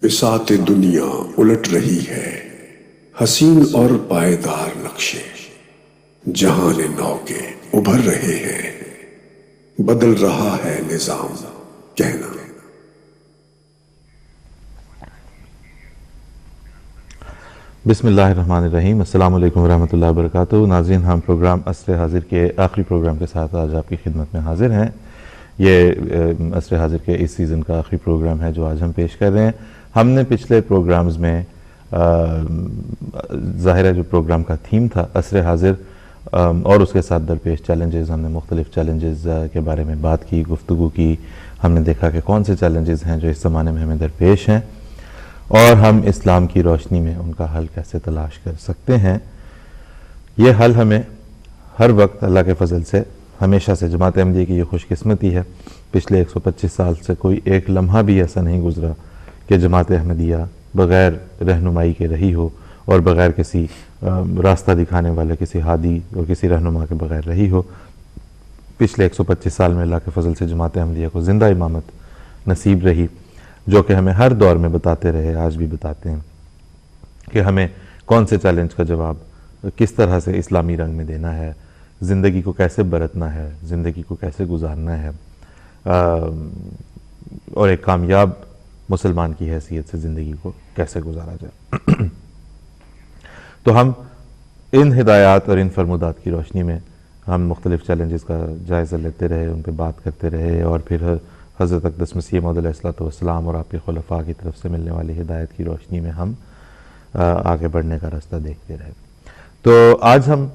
بساط دنیا الٹ رہی ہے، حسین اور پائیدار نقشے جہان نو کے ابھر رہے ہیں، بدل رہا ہے نظام کہنا۔ بسم اللہ الرحمن الرحیم۔ السلام علیکم ورحمۃ اللہ وبرکاتہ۔ ناظرین، ہم پروگرام عصر حاضر کے آخری پروگرام کے ساتھ آج آپ کی خدمت میں حاضر ہیں۔ یہ عصر حاضر کے اس سیزن کا آخری پروگرام ہے جو آج ہم پیش کر رہے ہیں۔ ہم نے پچھلے پروگرامز میں ظاہر ہے جو پروگرام کا تھیم تھا عصر حاضر اور اس کے ساتھ درپیش چیلنجز، ہم نے مختلف چیلنجز کے بارے میں بات کی، گفتگو کی۔ ہم نے دیکھا کہ کون سے چیلنجز ہیں جو اس زمانے میں ہمیں درپیش ہیں اور ہم اسلام کی روشنی میں ان کا حل کیسے تلاش کر سکتے ہیں۔ یہ حل ہمیں ہر وقت اللہ کے فضل سے ہمیشہ سے جماعت احمدیہ کی یہ خوش قسمتی ہے، پچھلے 125 سال سے کوئی ایک لمحہ بھی ایسا نہیں گزرا کہ جماعت احمدیہ بغیر رہنمائی کے رہی ہو اور بغیر کسی راستہ دکھانے والے، کسی ہادی اور کسی رہنما کے بغیر رہی ہو۔ پچھلے 125 سال میں اللہ کے فضل سے جماعت احمدیہ کو زندہ امامت نصیب رہی، جو کہ ہمیں ہر دور میں بتاتے رہے، آج بھی بتاتے ہیں کہ ہمیں کون سے چیلنج کا جواب کس طرح سے اسلامی رنگ میں دینا ہے، زندگی کو کیسے برتنا ہے، زندگی کو کیسے گزارنا ہے اور ایک کامیاب مسلمان کی حیثیت سے زندگی کو کیسے گزارا جائے۔ تو ہم ان ہدایات اور ان فرمودات کی روشنی میں ہم مختلف چیلنجز کا جائزہ لیتے رہے، ان پہ بات کرتے رہے اور پھر حضرت اقدس مسیح موعود علیہ السلام اور آپ کے خلفاء کی طرف سے ملنے والی ہدایت کی روشنی میں ہم آگے بڑھنے کا راستہ دیکھتے رہے۔ تو آج ہم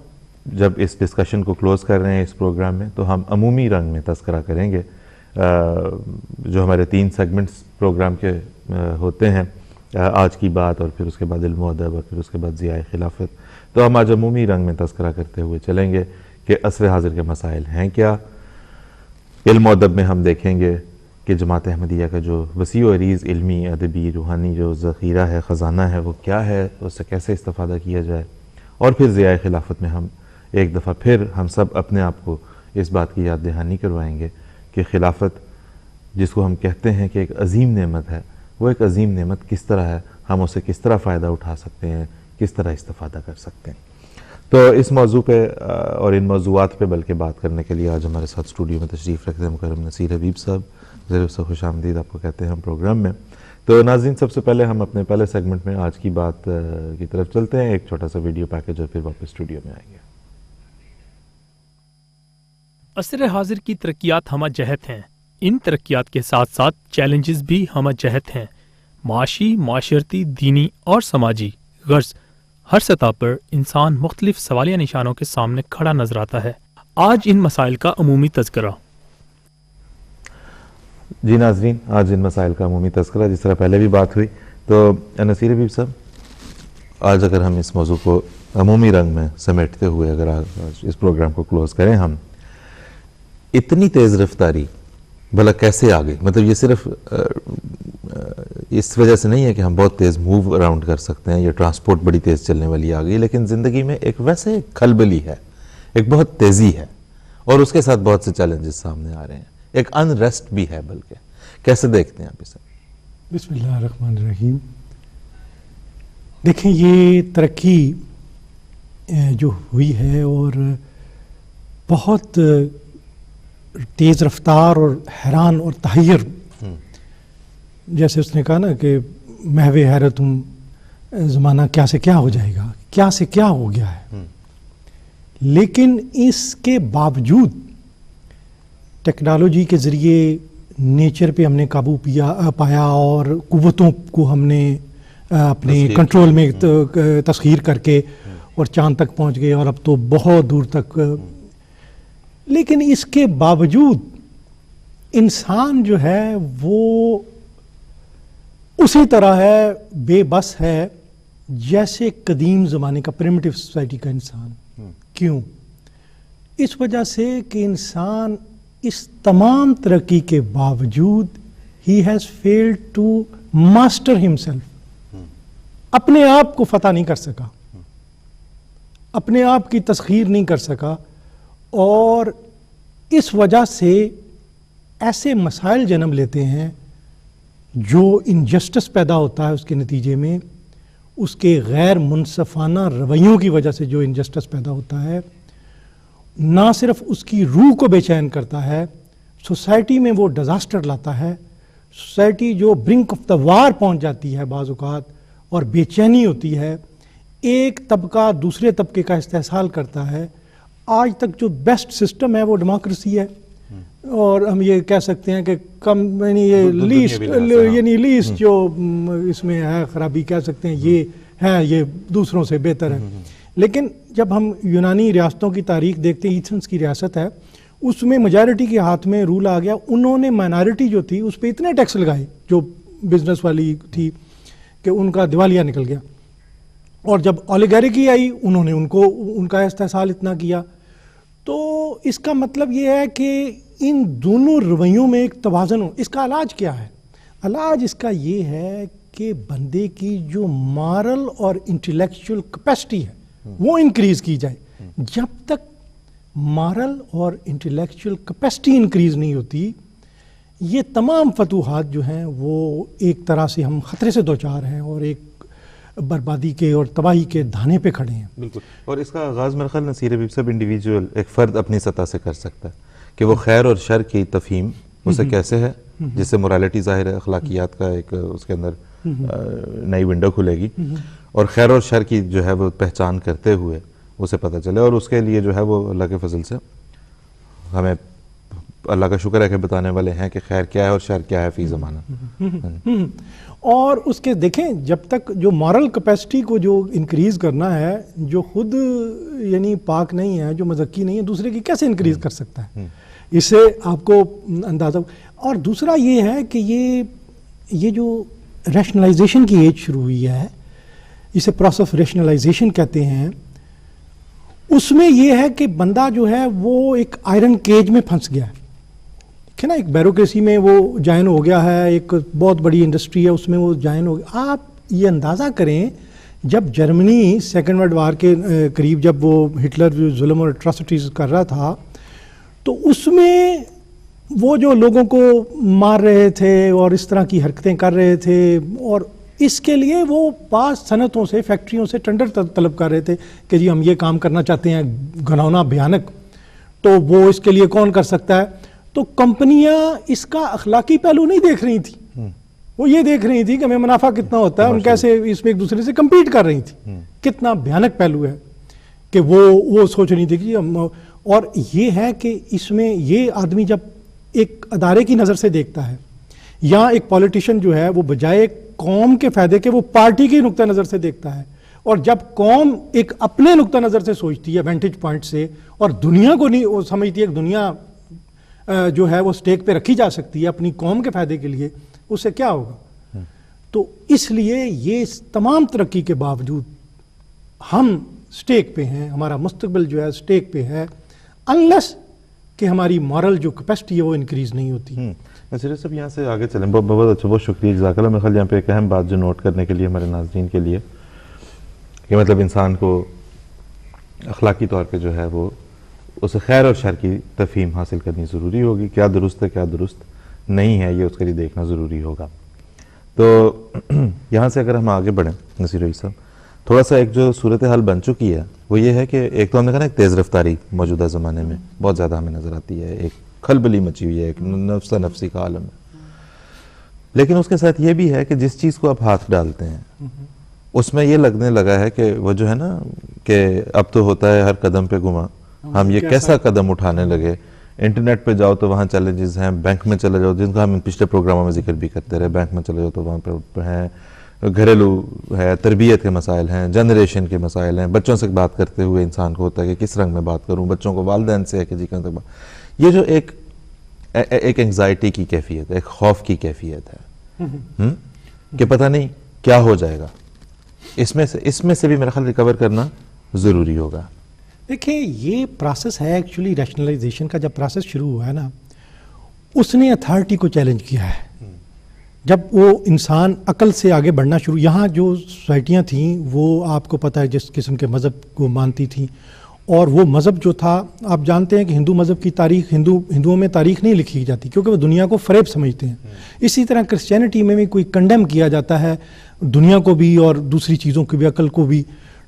جب اس ڈسکشن کو کلوز کر رہے ہیں اس پروگرام میں، تو ہم عمومی رنگ میں تذکرہ کریں گے جو ہمارے 3 سیگمنٹس پروگرام کے ہوتے ہیں، آج کی بات اور پھر اس کے بعد علم و ادب اور پھر اس کے بعد ضیاء خلافت۔ تو ہم آج عمومی رنگ میں تذکرہ کرتے ہوئے چلیں گے کہ عصر حاضر کے مسائل ہیں کیا۔ علم و ادب میں ہم دیکھیں گے کہ جماعت احمدیہ کا جو وسیع و عریض علمی، ادبی، روحانی جو ذخیرہ ہے، خزانہ ہے، وہ کیا ہے، اس سے کیسے استفادہ کیا جائے۔ اور پھر ضیاء خلافت میں ہم ایک دفعہ پھر ہم سب اپنے آپ کو اس بات کی یاد دہانی کروائیں گے کہ خلافت جس کو ہم کہتے ہیں کہ ایک عظیم نعمت ہے، وہ ایک عظیم نعمت کس طرح ہے، ہم اسے کس طرح فائدہ اٹھا سکتے ہیں، کس طرح استفادہ کر سکتے ہیں۔ تو اس موضوع پہ اور ان موضوعات پہ بلکہ بات کرنے کے لیے آج ہمارے ساتھ اسٹوڈیو میں تشریف رکھتے ہیں مکرم نصیر حبیب صاحب۔ ضرور سے خوش آمدید آپ کو کہتے ہیں ہم پروگرام میں۔ تو ناظرین، سب سے پہلے ہم اپنے پہلے سیگمنٹ میں آج کی بات کی طرف چلتے ہیں، ایک چھوٹا سا ویڈیو پیکج اور پھر واپس اسٹوڈیو میں آئیں گے۔ عصر حاضر کی ترقیات ہمہ جہت ہیں، ان ترقیات کے ساتھ ساتھ چیلنجز بھی ہمہ جہت ہیں۔ معاشی، معاشرتی، دینی اور سماجی غرض ہر سطح پر انسان مختلف سوالیہ نشانوں کے سامنے کھڑا نظر آتا ہے۔ آج ان مسائل کا عمومی تذکرہ۔ جی ناظرین، آج ان مسائل کا عمومی تذکرہ، جس طرح پہلے بھی بات ہوئی۔ تو نصیر حبیب صاحب، آج اگر ہم اس موضوع کو عمومی رنگ میں سمیٹتے ہوئے اگر آج اس پروگرام کو کلوز کریں، ہم اتنی تیز رفتاری بھلا کیسے آ گئی؟ مطلب یہ صرف اس وجہ سے نہیں ہے کہ ہم بہت تیز موو اراؤنڈ کر سکتے ہیں یا ٹرانسپورٹ بڑی تیز چلنے والی آ گئی، لیکن زندگی میں ایک ویسے کھلبلی ہے، ایک بہت تیزی ہے اور اس کے ساتھ بہت سے چیلنجز سامنے آ رہے ہیں، ایک ان ریسٹ بھی ہے۔ بلکہ کیسے دیکھتے ہیں آپ اسے؟ بسم اللہ الرحمن الرحیم۔ دیکھیں، یہ ترقی جو ہوئی ہے اور بہت تیز رفتار اور حیران اور تحیر، جیسے اس نے کہا نا کہ محو حیرت زمانہ کیا سے کیا ہو جائے گا، کیا سے کیا ہو گیا ہے۔ لیکن اس کے باوجود ٹیکنالوجی کے ذریعے نیچر پہ ہم نے قابو پایا اور قوتوں کو ہم نے اپنے کنٹرول میں تسخیر کر کے اور چاند تک پہنچ گئے اور اب تو بہت دور تک۔ لیکن اس کے باوجود انسان جو ہے وہ اسی طرح ہے، بے بس ہے جیسے قدیم زمانے کا پریمیٹیو سوسائٹی کا انسان۔ کیوں؟ اس وجہ سے کہ انسان اس تمام ترقی کے باوجود he has failed to master himself, اپنے آپ کو فتح نہیں کر سکا، اپنے آپ کی تسخیر نہیں کر سکا، اور اس وجہ سے ایسے مسائل جنم لیتے ہیں جو انجسٹس پیدا ہوتا ہے اس کے نتیجے میں، اس کے غیر منصفانہ رویوں کی وجہ سے جو انجسٹس پیدا ہوتا ہے، نہ صرف اس کی روح کو بے چین کرتا ہے، سوسائٹی میں وہ ڈیزاسٹر لاتا ہے، سوسائٹی جو برنک آف دا وار پہنچ جاتی ہے بعض اوقات اور بے چینی ہوتی ہے، ایک طبقہ دوسرے طبقے کا استحصال کرتا ہے۔ آج تک جو بیسٹ سسٹم ہے وہ ڈیموکریسی ہے، اور ہم یہ کہہ سکتے ہیں کہ کم یعنی یہ لیسٹ جو اس میں ہے خرابی کہہ سکتے ہیں یہ ہے، یہ دوسروں سے بہتر ہے۔ لیکن جب ہم یونانی ریاستوں کی تاریخ دیکھتے ہیں، ایتھنس کی ریاست ہے، اس میں میجارٹی کے ہاتھ میں رول آ گیا، انہوں نے مائنارٹی جو تھی اس پہ اتنے ٹیکس لگائے جو بزنس والی تھی کہ ان کا دیوالیہ نکل گیا، اور جب اولیگارکی آئی انہوں نے ان کا استحصال اتنا کیا۔ تو اس کا مطلب یہ ہے کہ ان دونوں رویوں میں ایک توازن ہو۔ اس کا علاج کیا ہے؟ علاج اس کا یہ ہے کہ بندے کی جو مارل اور انٹلیکچول کیپیسٹی ہے وہ انکریز کی جائے۔ جب تک مارل اور انٹلیکچول کیپیسٹی انکریز نہیں ہوتی، یہ تمام فتوحات جو ہیں وہ ایک طرح سے ہم خطرے سے دوچار ہیں اور ایک بربادی کے اور تباہی کے دھانے پہ کھڑے ہیں۔ بالکل، اور اس کا آغاز میرے خیال نصیر حبیب صاحب انڈیویجول ایک فرد اپنی سطح سے کر سکتا ہے کہ وہ خیر اور شر کی تفہیم اسے کیسے ہے، جس سے مورالٹی ظاہر ہے، اخلاقیات کا ایک اس کے اندر نئی ونڈو کھلے گی، اور خیر اور شر کی جو ہے وہ پہچان کرتے ہوئے اسے پتہ چلے، اور اس کے لیے جو ہے وہ اللہ کے فضل سے ہمیں اللہ کا شکر ہے کہ بتانے والے ہیں کہ خیر کیا ہے اور شر کیا ہے فی زمانہ۔ اور اس کے دیکھیں جب تک جو مارل کیپیسٹی کو جو انکریز کرنا ہے، جو خود یعنی پاک نہیں ہے، جو مزکی نہیں ہے، دوسرے کی کیسے انکریز کر سکتا ہے؟ اس سے آپ کو اندازہ۔ اور دوسرا یہ ہے کہ یہ جو ریشنلائزیشن کی ایج شروع ہوئی ہے، اسے پروسیس آف ریشنلائزیشن کہتے ہیں، اس میں یہ ہے کہ بندہ جو ہے وہ ایک آئرن کیج میں پھنس گیا ہے کہ نا، ایک بیوروکریسی میں وہ جائن ہو گیا ہے، ایک بہت بڑی انڈسٹری ہے اس میں وہ جائن ہو گیا۔ آپ یہ اندازہ کریں جب جرمنی سیکنڈ ورلڈ وار کے قریب جب وہ ہٹلر جو ظلم اور اٹراسٹیز کر رہا تھا، تو اس میں وہ جو لوگوں کو مار رہے تھے اور اس طرح کی حرکتیں کر رہے تھے، اور اس کے لیے وہ بعض صنعتوں سے فیکٹریوں سے ٹینڈر طلب کر رہے تھے کہ جی ہم یہ کام کرنا چاہتے ہیں گھناؤنا بھیانک، تو وہ اس کے لیے کون کر سکتا ہے؟ تو کمپنیاں اس کا اخلاقی پہلو نہیں دیکھ رہی تھیں، وہ یہ دیکھ رہی تھی کہ ہمیں منافع کتنا ہوتا ہے، ہم کیسے اس میں ایک دوسرے سے کمپیٹ کر رہی تھی۔ کتنا بھیانک پہلو ہے کہ وہ سوچ رہی تھی کہ ہم، اور یہ ہے کہ اس میں یہ آدمی جب ایک ادارے کی نظر سے دیکھتا ہے، یا ایک پولیٹیشین جو ہے وہ بجائے قوم کے فائدے کے وہ پارٹی کے نقطہ نظر سے دیکھتا ہے، اور جب قوم ایک اپنے نقطہ نظر سے سوچتی ہے وینٹیج پوائنٹ سے، اور دنیا کو نہیں وہ سمجھتی ہے کہ دنیا جو ہے وہ سٹیک پہ رکھی جا سکتی ہے اپنی قوم کے فائدے کے لیے، اس سے کیا ہوگا؟ تو اس لیے یہ تمام ترقی کے باوجود ہم سٹیک پہ ہیں، ہمارا مستقبل جو ہے سٹیک پہ ہے، انلیس کہ ہماری مورل جو کیپیسٹی ہے وہ انکریز نہیں ہوتی۔ نصیر صاحب یہاں سے آگے چلیں، بہت اچھا، بہت شکریہ، جزاک اللہ۔ میرے خیال یہاں پہ ایک اہم بات جو نوٹ کرنے کے لیے ہمارے ناظرین کے لیے کہ مطلب انسان کو اخلاقی طور پہ جو ہے وہ اسے خیر اور شر کی تفہیم حاصل کرنی ضروری ہوگی، کیا درست ہے کیا درست نہیں ہے یہ اس کے لیے دیکھنا ضروری ہوگا۔ تو یہاں سے اگر ہم آگے بڑھیں نصیر حبیب صاحب، تھوڑا سا ایک جو صورتحال بن چکی ہے وہ یہ ہے کہ ایک تو ہم نے کہا نا ایک تیز رفتاری موجودہ زمانے میں بہت زیادہ ہمیں نظر آتی ہے، ایک کھلبلی مچی ہوئی ہے، ایک نفسی کا عالم ہے، لیکن اس کے ساتھ یہ بھی ہے کہ جس چیز کو آپ ہاتھ ڈالتے ہیں اس میں یہ لگنے لگا ہے کہ وہ جو ہے نا کہ اب تو ہوتا ہے ہر قدم پہ گما، ہم یہ کیسا قدم اٹھانے لگے۔ انٹرنیٹ پہ جاؤ تو وہاں چیلنجز ہیں، بینک میں چلے جاؤ جن کا ہم پچھلے پروگراموں میں ذکر بھی کرتے رہے، بینک میں چلے جاؤ تو وہاں پہ ہیں، گھریلو ہے، تربیت کے مسائل ہیں، جنریشن کے مسائل ہیں، بچوں سے بات کرتے ہوئے انسان کو ہوتا ہے کہ کس رنگ میں بات کروں، بچوں کو والدین سے ہے کہ جی کہاں تک بات، یہ جو ایک انگزائٹی کی کیفیت ہے، ایک خوف کی کیفیت ہے کہ پتہ نہیں کیا ہو جائے گا، اس میں سے بھی میرا خیال ریکور کرنا ضروری ہوگا۔ دیکھیں یہ پروسیس ہے ایکچولی ریشنلائزیشن کا، جب پروسیس شروع ہوا ہے نا، اس نے اتھارٹی کو چیلنج کیا ہے۔ جب وہ انسان عقل سے آگے بڑھنا شروع، یہاں جو سوسائٹیاں تھیں وہ آپ کو پتہ ہے جس قسم کے مذہب کو مانتی تھیں، اور وہ مذہب جو تھا، آپ جانتے ہیں کہ ہندو مذہب کی تاریخ ہندوؤں میں تاریخ نہیں لکھی جاتی کیونکہ وہ دنیا کو فریب سمجھتے ہیں. اسی طرح کرسچینٹی میں بھی کوئی کنڈیم کیا جاتا ہے دنیا کو بھی اور دوسری چیزوں کی بھی، عقل کو بھی.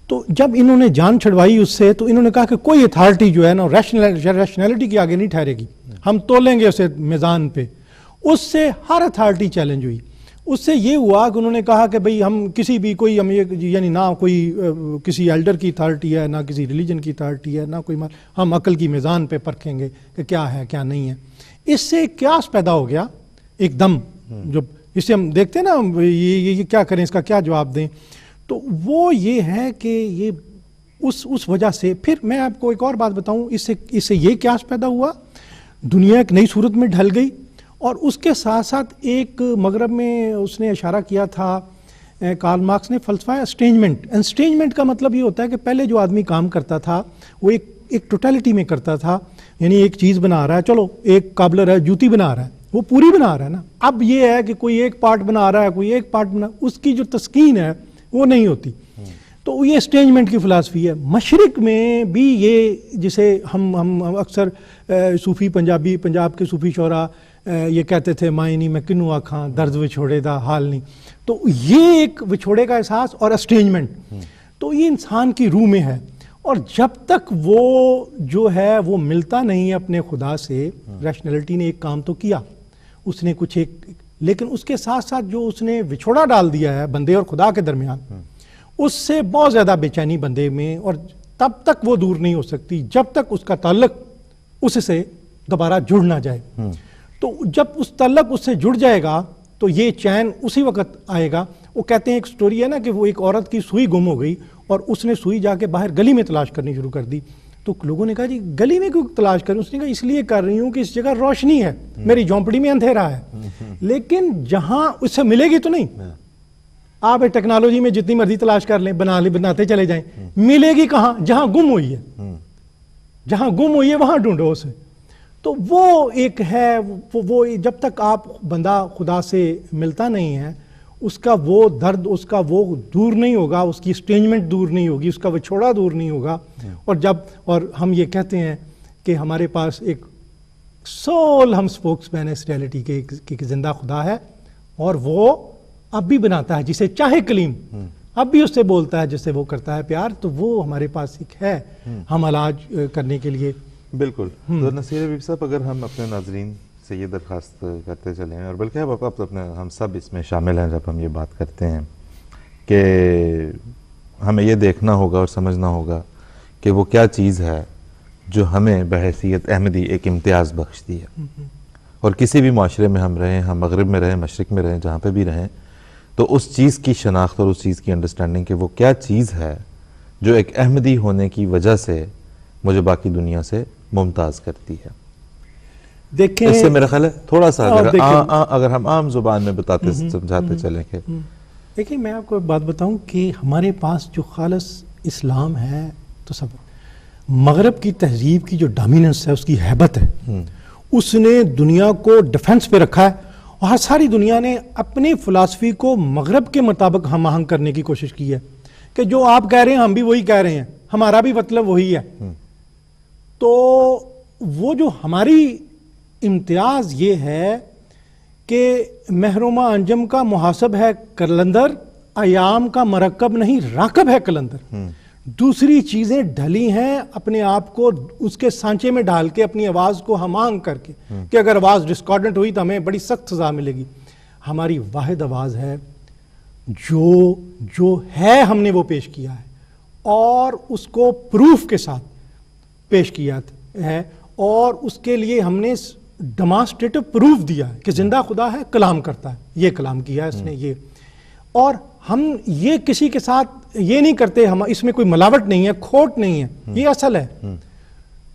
تو جب انہوں نے جان چھڑوائی اس سے، تو انہوں نے کہا کہ کوئی اتھارٹی جو ہے نا ریشنلٹی کے آگے نہیں ٹھہرے گی، ہم تولیں گے اسے میزان پہ. اس سے ہر اتھارٹی چیلنج ہوئی. اس سے یہ ہوا کہ انہوں نے کہا کہ بھئی ہم کسی بھی کوئی ہم یعنی نہ کوئی کسی ایلڈر کی اتھارٹی ہے، نہ کسی ریلیجن کی اتھارٹی ہے، نہ کوئی ہم عقل کی میزان پہ پرکھیں گے کہ کیا ہے کیا نہیں ہے. اس سے قیاس پیدا ہو گیا ایک دم. جب اس سے ہم دیکھتے ہیں نا یہ کیا کریں، اس کا کیا جواب دیں، تو وہ یہ ہے کہ یہ اس وجہ سے. پھر میں آپ کو ایک اور بات بتاؤں، اس سے یہ قیاس پیدا ہوا، دنیا ایک نئی صورت میں ڈھل گئی. اور اس کے ساتھ ساتھ ایک مغرب میں اس نے اشارہ کیا تھا کارل مارکس نے، فلسفہ اسٹینجمنٹ. اسٹینجمنٹ کا مطلب یہ ہوتا ہے کہ پہلے جو آدمی کام کرتا تھا وہ ایک ٹوٹیلٹی میں کرتا تھا، یعنی ایک چیز بنا رہا ہے، چلو ایک کابلر ہے جوتی بنا رہا ہے، وہ پوری بنا رہا ہے نا. اب یہ ہے کہ کوئی ایک پارٹ بنا رہا ہے، کوئی ایک پارٹ اس کی جو تسکین ہے وہ نہیں ہوتی. تو یہ اسٹینجمنٹ کی فلسفی ہے. مشرق میں بھی یہ جسے ہم اکثر صوفی پنجاب کے صوفی شعراء یہ کہتے تھے مائیں نہیں میں کنوں آکھاں درد وچھوڑے دا حال نہیں. تو یہ ایک وچھوڑے کا احساس اور اسٹینجمنٹ، تو یہ انسان کی روح میں ہے. اور جب تک وہ جو ہے وہ ملتا نہیں ہے اپنے خدا سے. ریشنلٹی نے ایک کام تو کیا، اس نے کچھ لیکن اس کے ساتھ ساتھ جو اس نے وچھوڑا ڈال دیا ہے بندے اور خدا کے درمیان، اس سے بہت زیادہ بے چینی بندے میں، اور تب تک وہ دور نہیں ہو سکتی جب تک اس کا تعلق اس سے دوبارہ جڑ نہ جائے. تو جب اس تعلق اس سے جڑ جائے گا تو یہ چین اسی وقت آئے گا. وہ کہتے ہیں ایک سٹوری ہے نا کہ وہ ایک عورت کی سوئی گم ہو گئی اور اس نے سوئی جا کے باہر گلی میں تلاش کرنی شروع کر دی. تو لوگوں نے کہا جی گلی میں کیوں تلاش کریں؟ اس نے کہا اس لیے کر رہی ہوں کہ اس جگہ روشنی ہے، میری جھونپڑی میں اندھیرا ہے. لیکن جہاں اس سے ملے گی تو نہیں. آپ ٹیکنالوجی میں جتنی مرضی تلاش کر لیں، بناتے چلے جائیں، ملے گی کہاں؟ جہاں گم ہوئی ہے. جہاں گم ہوئی ہے وہاں ڈھونڈو اسے. تو وہ ایک ہے، وہ جب تک آپ بندہ خدا سے ملتا نہیں ہے، اس کا وہ درد، اس کا وہ دور نہیں ہوگا، اس کی اسٹینجمنٹ دور نہیں ہوگی، اس کا وچھوڑا دور نہیں ہوگا. اور ہم یہ کہتے ہیں کہ ہمارے پاس ایک سول ہم سپوکس مین اس ریالٹی کے ایک زندہ خدا ہے، اور وہ اب بھی بناتا ہے جسے چاہے کلیم، اب بھی اس سے بولتا ہے جس سے وہ کرتا ہے پیار. تو وہ ہمارے پاس ایک ہے ہم علاج کرنے کے لیے. بالکل. تو نصیر حبیب صاحب، اگر ہم اپنے ناظرین سے یہ درخواست کرتے چلیں، اور بلکہ اب اپنے ہم سب اس میں شامل ہیں جب ہم یہ بات کرتے ہیں، کہ ہمیں یہ دیکھنا ہوگا اور سمجھنا ہوگا کہ وہ کیا چیز ہے جو ہمیں بحیثیت احمدی ایک امتیاز بخشتی ہے. اور کسی بھی معاشرے میں ہم رہیں، ہم مغرب میں رہیں، مشرق میں رہیں، جہاں پہ بھی رہیں، تو اس چیز کی شناخت اور اس چیز کی انڈرسٹینڈنگ کہ وہ کیا چیز ہے جو ایک احمدی ہونے کی وجہ سے مجھے باقی دنیا سے ممتاز کرتی ہے. دیکھیں، اس سے میرا خیال ہے تھوڑا سا اگر ہم عام زبان میں بتاتے سمجھاتے چلیں کہ دیکھیں، میں آپ کو ایک بات بتاؤں کہ ہمارے پاس جو خالص اسلام ہے، تو سب مغرب کی تہذیب کی جو ڈومیننس ہے، اس کی ہیبت ہے، اس نے دنیا کو ڈیفنس پہ رکھا ہے. اور ساری دنیا نے اپنی فلسفی کو مغرب کے مطابق ہم آہنگ کرنے کی کوشش کی ہے کہ جو آپ کہہ رہے ہیں ہم بھی وہی کہہ رہے ہیں، ہمارا بھی مطلب وہی ہے. تو وہ جو ہماری امتیاز یہ ہے کہ محرومہ انجم کا محاسب ہے قلندر، ایام کا مرکب نہیں راکب ہے قلندر. دوسری چیزیں ڈھلی ہیں اپنے آپ کو اس کے سانچے میں ڈال کے، اپنی آواز کو ہم آہنگ کر کے کہ اگر آواز ڈسکارڈنٹ ہوئی تو ہمیں بڑی سخت سزا ملے گی. ہماری واحد آواز ہے جو ہے ہم نے وہ پیش کیا ہے، اور اس کو پروف کے ساتھ پیش کیا ہے، اور اس کے لیے ہم نے ڈیمانسٹریٹو پروف دیا ہے کہ زندہ خدا ہے، کلام کرتا ہے، یہ کلام کیا ہے اس نے یہ. اور ہم یہ کسی کے ساتھ یہ نہیں کرتے، ہم اس میں کوئی ملاوٹ نہیں ہے، کھوٹ نہیں ہے، یہ اصل ہے.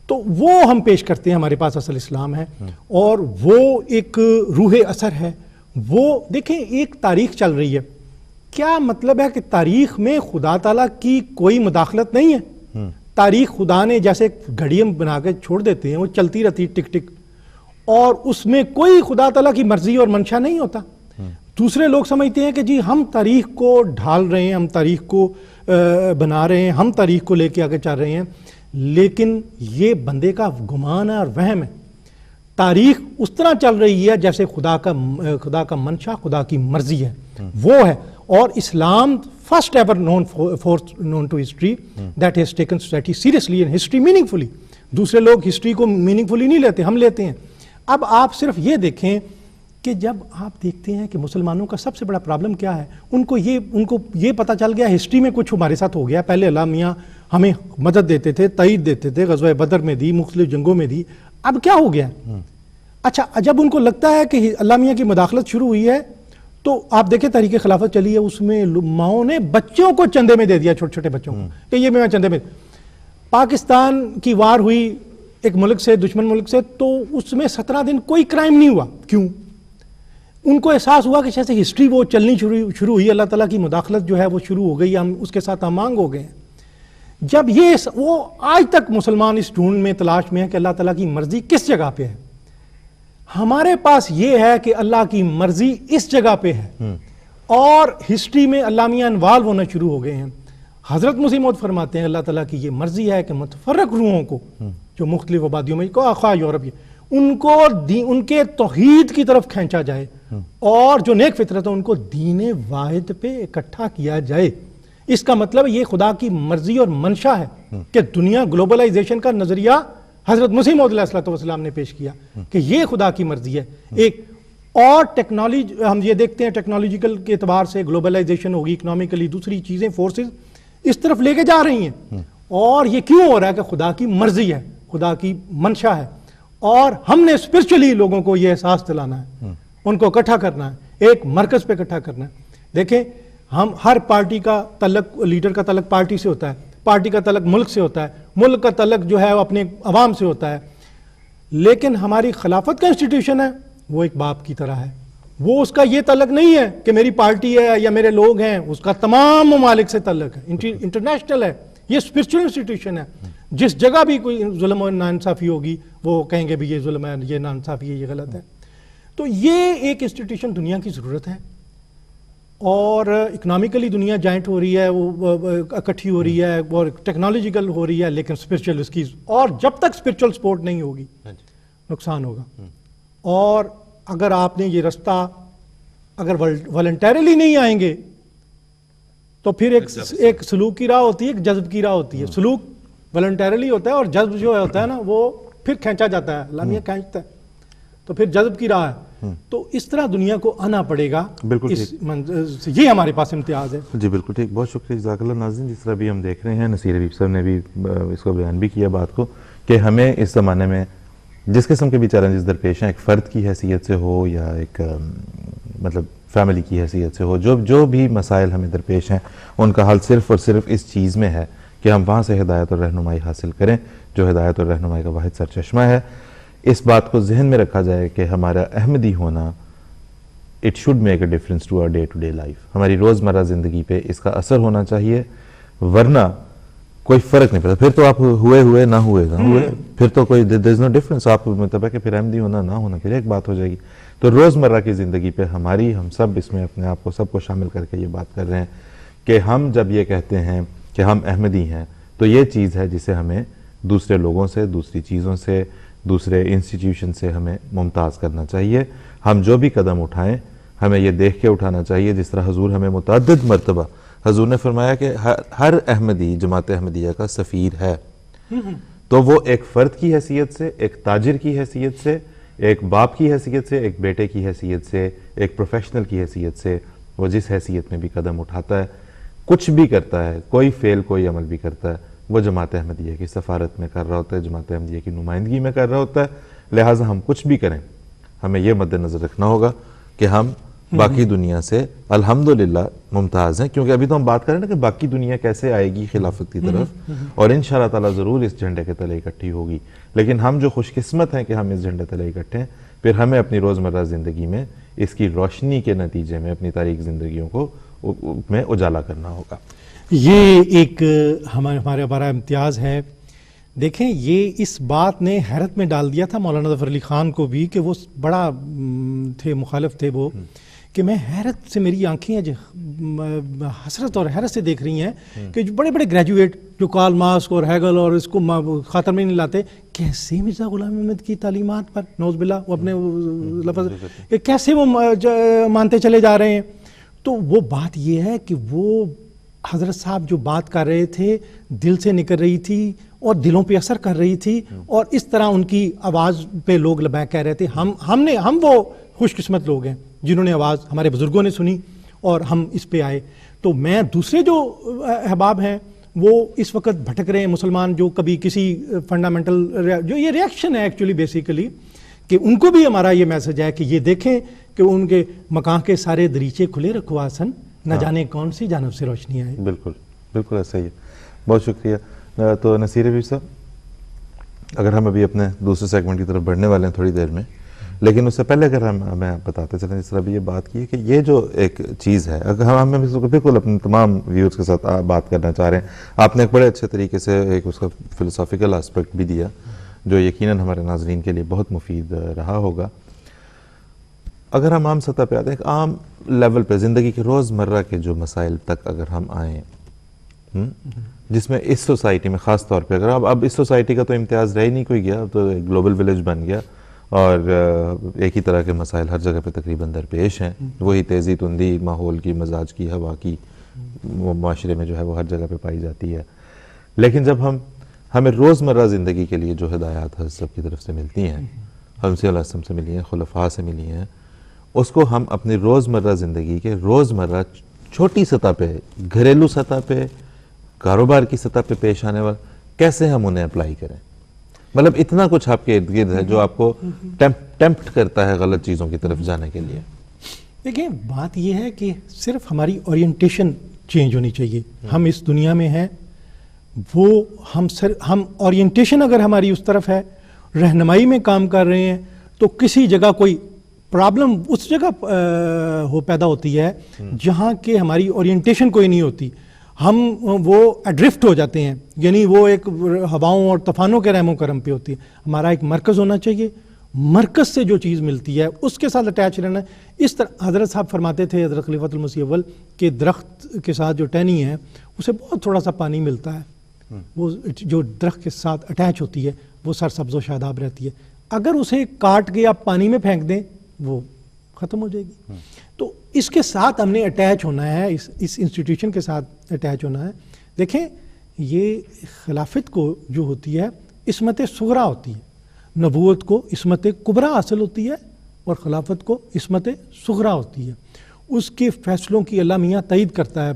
تو وہ ہم پیش کرتے ہیں، ہمارے پاس اصل اسلام ہے، اور وہ ایک روح اثر ہے. وہ دیکھیں ایک تاریخ چل رہی ہے، کیا مطلب ہے کہ تاریخ میں خدا تعالیٰ کی کوئی مداخلت نہیں ہے. تاریخ خدا نے جیسے گھڑی ہم بنا کے چھوڑ دیتے ہیں، وہ چلتی رہتی ٹک ٹک، اور اس میں کوئی خدا تعالیٰ کی مرضی اور منشا نہیں ہوتا. دوسرے لوگ سمجھتے ہیں کہ جی ہم تاریخ کو ڈھال رہے ہیں، ہم تاریخ کو بنا رہے ہیں، ہم تاریخ کو لے کے آگے چل رہے ہیں. لیکن یہ بندے کا گمان ہے اور وہم ہے. تاریخ اس طرح چل رہی ہے جیسے خدا کا منشا، خدا کی مرضی ہے وہ ہے. اور Islam first ever known to history that has taken society seriously and history meaningfully. دوسرے لوگ ہسٹری کو میننگفلی نہیں لیتے، ہم لیتے ہیں. اب آپ صرف یہ دیکھیں کہ جب آپ دیکھتے ہیں کہ مسلمانوں کا سب سے بڑا پرابلم کیا ہے، ان کو یہ پتہ چل گیا ہسٹری میں کچھ ہمارے ساتھ ہو گیا. پہلے اللہ میاں ہمیں مدد دیتے تھے، تائید دیتے تھے، غزوہ بدر میں دی، مختلف جنگوں میں دی. اب کیا ہو گیا؟ اچھا جب ان کو لگتا ہے کہ اللہ میاں کی مداخلت شروع ہوئی ہے تو آپ دیکھیں تحریک خلافت چلی ہے، اس میں ماؤں نے بچوں کو چندے میں دے دیا، چھوٹے چھوٹے بچوں کو کہ یہ میں چندے میں. پاکستان کی وار ہوئی ایک ملک سے، دشمن ملک سے، تو اس میں 17 دن کوئی کرائم نہیں ہوا. کیوں؟ ان کو احساس ہوا کہ جیسے ہسٹری وہ چلنی شروع ہوئی، اللہ تعالیٰ کی مداخلت جو ہے وہ شروع ہو گئی، ہم اس کے ساتھ ہمانگ ہو گئے ہیں. جب وہ آج تک مسلمان اس ڈھونڈ میں تلاش میں ہے کہ اللہ تعالیٰ کی مرضی کس جگہ پہ ہے. ہمارے پاس یہ ہے کہ اللہ کی مرضی اس جگہ پہ ہے اور ہسٹری میں اللہ میاں انوالو ہونا شروع ہو گئے ہیں. حضرت مسیح موعود فرماتے ہیں اللہ تعالیٰ کی یہ مرضی ہے کہ متفرق روحوں کو جو مختلف آبادیوں میں خواہ یورپ ان کو ان کے توحید کی طرف کھینچا جائے اور جو نیک فطرت ہے ان کو دین واحد پہ اکٹھا کیا جائے. اس کا مطلب یہ خدا کی مرضی اور منشا ہے کہ دنیا گلوبلائزیشن کا نظریہ حضرت مسیح موعود علیہ السلام نے پیش کیا کہ یہ خدا کی مرضی ہے. ایک اور ٹیکنالوجی ہم یہ دیکھتے ہیں ٹیکنالوجیکل کے اعتبار سے گلوبلائزیشن ہوگی، اکنامیکلی دوسری چیزیں فورسز اس طرف لے کے جا رہی ہیں. اور یہ کیوں ہو رہا ہے کہ خدا کی مرضی ہے، خدا کی منشا ہے. اور ہم نے اسپرچولی لوگوں کو یہ احساس دلانا ہے، ان کو اکٹھا کرنا ہے، ایک مرکز پہ اکٹھا کرنا ہے. دیکھیں ہم ہر پارٹی کا تعلق، لیڈر کا تعلق پارٹی سے ہوتا ہے، پارٹی کا تعلق ملک سے ہوتا ہے، ملک کا تعلق جو ہے وہ اپنے عوام سے ہوتا ہے. لیکن ہماری خلافت کا انسٹیٹیوشن ہے وہ ایک باپ کی طرح ہے. وہ اس کا یہ تعلق نہیں ہے کہ میری پارٹی ہے یا میرے لوگ ہیں، اس کا تمام ممالک سے تعلق ہے، انٹرنیشنل ہے. یہ اسپرچل انسٹیٹیوشن ہے. جس جگہ بھی کوئی ظلم و ناانصافی ہوگی وہ کہیں گے بھی یہ ظلم ہے، یہ ناانصافی ہے، یہ غلط ہے. تو یہ ایک انسٹیٹیوشن دنیا کی ضرورت ہے. اور اکنامیکلی دنیا جائنٹ ہو رہی ہے، وہ اکٹھی ہو رہی ہے اور ٹیکنالوجیکل ہو رہی ہے، لیکن اسپرچل اس کی، اور جب تک اسپرچل سپورٹ نہیں ہوگی نقصان ہوگا. اور اگر آپ نے یہ رستہ اگر والنٹیرلی نہیں آئیں گے تو پھر ایک سلوک کی راہ ہوتی ہے، ایک جذب کی راہ ہوتی ہے. سلوک والنٹیرلی ہوتا ہے اور جذب جو ہوتا ہے نا وہ پھر کھینچا جاتا ہے، اللہ میاں کھینچتا ہے، تو پھر جذب کی راہ ہے. تو اس طرح دنیا کو آنا پڑے گا. بالکل یہ ہمارے پاس امتیاز ہے. جی بالکل ٹھیک، بہت شکریہ جزاک اللہ. ناظرین جس طرح بھی ہم دیکھ رہے ہیں، نصیر حبیب صاحب نے بھی اس کو بیان بھی کیا بات کو کہ ہمیں اس زمانے میں جس قسم کے بھی چیلنجز درپیش ہیں، ایک فرد کی حیثیت سے ہو یا ایک مطلب فیملی کی حیثیت سے ہو، جو بھی مسائل ہمیں درپیش ہیں ان کا حل صرف اور صرف اس چیز میں ہے کہ ہم وہاں سے ہدایت اور رہنمائی حاصل کریں جو ہدایت اور رہنمائی کا واحد سرچشمہ ہے. اس بات کو ذہن میں رکھا جائے کہ ہمارا احمدی ہونا it should make a difference to our day to day life. ہماری روزمرہ زندگی پہ اس کا اثر ہونا چاہیے، ورنہ کوئی فرق نہیں پڑتا. پھر تو آپ ہوئے نہ ہوئے پھر تو کوئی دیر از نو ڈفرینس. آپ مطلب ہے کہ پھر احمدی ہونا نہ ہونا پھر ایک بات ہو جائے گی. تو روزمرہ کی زندگی پہ ہم سب اس میں اپنے آپ کو سب کو شامل کر کے یہ بات کر رہے ہیں کہ ہم جب یہ کہتے ہیں کہ ہم احمدی ہیں تو یہ چیز ہے جسے ہمیں دوسرے لوگوں سے، دوسری چیزوں سے، دوسرے انسٹیٹیوشن سے ہمیں ممتاز کرنا چاہیے. ہم جو بھی قدم اٹھائیں ہمیں یہ دیکھ کے اٹھانا چاہیے جس طرح حضور ہمیں متعدد مرتبہ حضور نے فرمایا کہ ہر احمدی جماعت احمدیہ کا سفیر ہے. تو وہ ایک فرد کی حیثیت سے، ایک تاجر کی حیثیت سے، ایک باپ کی حیثیت سے، ایک بیٹے کی حیثیت سے، ایک پروفیشنل کی حیثیت سے، وہ جس حیثیت میں بھی قدم اٹھاتا ہے، کچھ بھی کرتا ہے، کوئی فعل کوئی عمل بھی کرتا ہے، وہ جماعت احمدیہ کی سفارت میں کر رہا ہوتا ہے، جماعت احمدیہ کی نمائندگی میں کر رہا ہوتا ہے. لہٰذا ہم کچھ بھی کریں ہمیں یہ مد نظر رکھنا ہوگا کہ ہم باقی دنیا سے الحمدللہ ممتاز ہیں. کیونکہ ابھی تو ہم بات کریں نا کہ باقی دنیا کیسے آئے گی خلافت کی طرف، اور انشاءاللہ تعالیٰ ضرور اس جھنڈے کے تلے اکٹھی ہوگی. لیکن ہم جو خوش قسمت ہیں کہ ہم اس جھنڈے تلے اکٹھے ہیں، پھر ہمیں اپنی روزمرہ زندگی میں اس کی روشنی کے نتیجے میں اپنی تاریک زندگیوں کو میں اجالا کرنا ہوگا. یہ ایک ہمارا بڑا امتیاز ہے. دیکھیں یہ اس بات نے حیرت میں ڈال دیا تھا مولانا ظفر علی خان کو بھی کہ وہ بڑا تھے، مخالف تھے وہ، کہ میں حیرت سے میری آنکھیں حسرت اور حیرت سے دیکھ رہی ہیں کہ جو بڑے بڑے گریجویٹ جو کارل مارکس اور ہیگل اور اس کو خاطر میں نہیں لاتے، کیسے مرزا غلام احمد کی تعلیمات پر نوز باللہ وہ اپنے لفظ کہ کیسے وہ مانتے چلے جا رہے ہیں. تو وہ بات یہ ہے کہ وہ حضرت صاحب جو بات کر رہے تھے دل سے نکل رہی تھی اور دلوں پہ اثر کر رہی تھی، اور اس طرح ان کی آواز پہ لوگ لبیک کہہ رہے تھے. ہم وہ خوش قسمت لوگ ہیں جنہوں نے آواز ہمارے بزرگوں نے سنی اور ہم اس پہ آئے. تو میں دوسرے جو احباب ہیں وہ اس وقت بھٹک رہے ہیں، مسلمان جو کبھی کسی فنڈامنٹل جو یہ ریئیکشن ہے ایکچولی بیسیکلی، کہ ان کو بھی ہمارا یہ میسج ہے کہ یہ دیکھیں کہ ان کے مکان کے سارے دریچے کھلے رکھو آسن، نہ جانے کون سی جانب سے روشنی آئے. بالکل بالکل ایسا ہی ہے. بہت شکریہ. تو نصیر حبیب صاحب، اگر ہم ابھی اپنے دوسرے سیگمنٹ کی طرف بڑھنے والے ہیں تھوڑی دیر میں، لیکن اس سے پہلے اگر ہمیں بتاتے چلیں جس طرح بھی یہ بات کی ہے کہ یہ جو ایک چیز ہے، اگر ہم بالکل اپنے تمام ویورز کے ساتھ بات کرنا چاہ رہے ہیں، آپ نے ایک بڑے اچھے طریقے سے ایک اس کا فلسافیکل اسپیکٹ بھی دیا جو یقیناً ہمارے ناظرین کے لیے بہت مفید رہا ہوگا. اگر ہم عام سطح پہ آتے ہیں، ایک عام لیول پہ زندگی کے روزمرہ کے جو مسائل تک اگر ہم آئیں، جس میں اس سوسائٹی میں خاص طور پہ اگر اب اس سوسائٹی کا تو امتیاز رہ ہی نہیں کوئی گیا، اب تو ایک گلوبل ولیج بن گیا اور ایک ہی طرح کے مسائل ہر جگہ پہ تقریباً درپیش ہیں. وہی تیزی تندی ماحول کی، مزاج کی، ہوا کی معاشرے میں جو ہے وہ ہر جگہ پہ پائی جاتی ہے. لیکن جب ہمیں روزمرہ زندگی کے لیے جو ہدایات حضرت صاحب کی طرف سے ملتی ہیں، حضرت صلی اللہ علیہ وسلم سے ملی ہیں، خلفاء سے ملی ہیں، اس کو ہم اپنی روزمرہ زندگی کے روزمرہ چھوٹی سطح پہ، گھریلو سطح پہ، کاروبار کی سطح پہ پیش آنے والا کیسے ہم انہیں اپلائی کریں. مطلب اتنا کچھ آپ کے ارد گرد ہے جو آپ کو ٹیمپٹ کرتا ہے غلط چیزوں کی طرف جانے کے لیے. دیکھیں بات یہ ہے کہ صرف ہماری اورینٹیشن چینج ہونی چاہیے. ہم اس دنیا میں ہیں، وہ ہم اورینٹیشن اگر ہماری اس طرف ہے، رہنمائی میں کام کر رہے ہیں، تو کسی جگہ کوئی پرابلم اس جگہ پیدا ہوتی ہے جہاں کہ ہماری اورینٹیشن کوئی نہیں ہوتی. ہم وہ ایڈرفٹ ہو جاتے ہیں، یعنی وہ ایک ہواؤں اور طوفانوں کے رحم و کرم پہ ہوتی ہے. ہمارا ایک مرکز ہونا چاہیے، مرکز سے جو چیز ملتی ہے اس کے ساتھ اٹیچ رہنا ہے. اس طرح حضرت صاحب فرماتے تھے، حضرت خلیفۃ المسیح اول، کہ درخت کے ساتھ جو ٹہنی ہے اسے بہت تھوڑا سا پانی ملتا ہے، وہ جو درخت کے ساتھ اٹیچ ہوتی ہے وہ سرسبز و شاداب رہتی ہے. اگر اسے کاٹ کے آپ پانی میں پھینک دیں وہ ختم ہو جائے گی. تو اس کے ساتھ ہم نے اٹیچ ہونا ہے، اس انسٹیٹیوشن کے ساتھ اٹیچ ہونا ہے. دیکھیں یہ خلافت کو جو ہوتی ہے عصمت صغریٰ ہوتی ہے، نبوت کو عصمت کبریٰ حاصل ہوتی ہے اور خلافت کو عصمت صغریٰ ہوتی ہے. اس کے فیصلوں کی اللہ میاں تائید کرتا ہے،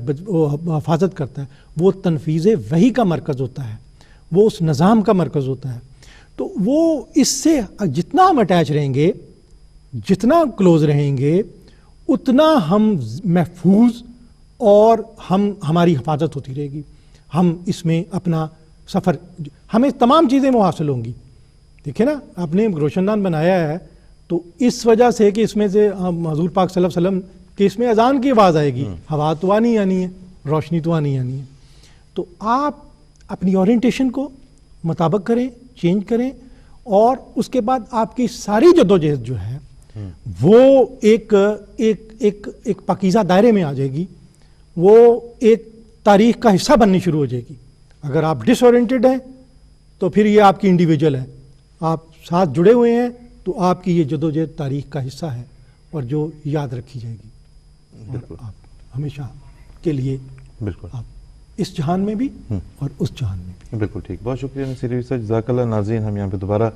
حفاظت کرتا ہے. وہ تنفیذ وحی کا مرکز ہوتا ہے، وہ اس نظام کا مرکز ہوتا ہے. تو وہ اس سے جتنا ہم اٹیچ رہیں گے، جتنا کلوز رہیں گے، اتنا ہم محفوظ اور ہماری حفاظت ہوتی رہے گی. ہم اس میں اپنا سفر، ہمیں تمام چیزیں وہ حاصل ہوں گی. دیکھیں نا، آپ نے روشن دان بنایا ہے تو اس وجہ سے کہ اس میں سے حضور پاک صلی اللہ علیہ وسلم کہ اس میں اذان کی آواز آئے گی، ہوا تو آنی ہے، روشنی تو آنی ہے. تو آپ اپنی اورینٹیشن کو مطابق کریں، چینج کریں، اور اس کے بعد آپ کی ساری جدوجہد جو ہے وہ ایک پاکیزہ دائرے میں آ جائے گی. وہ ایک تاریخ کا حصہ بننی شروع ہو جائے گی. اگر آپ ڈس اورینٹڈ ہیں تو پھر یہ آپ کی انڈیویجول ہے. آپ ساتھ جڑے ہوئے ہیں تو آپ کی یہ جدوجہد تاریخ کا حصہ ہے اور جو یاد رکھی جائے گی. بالکل. آپ ہمیشہ کے لیے بالکل آپ اس جہان میں بھی اور اس جہان میں بھی. بالکل ٹھیک. بہت شکریہ نصیر حبیب صاحب، جزاک اللہ. ناظرین، ہم یہاں پہ دوبارہ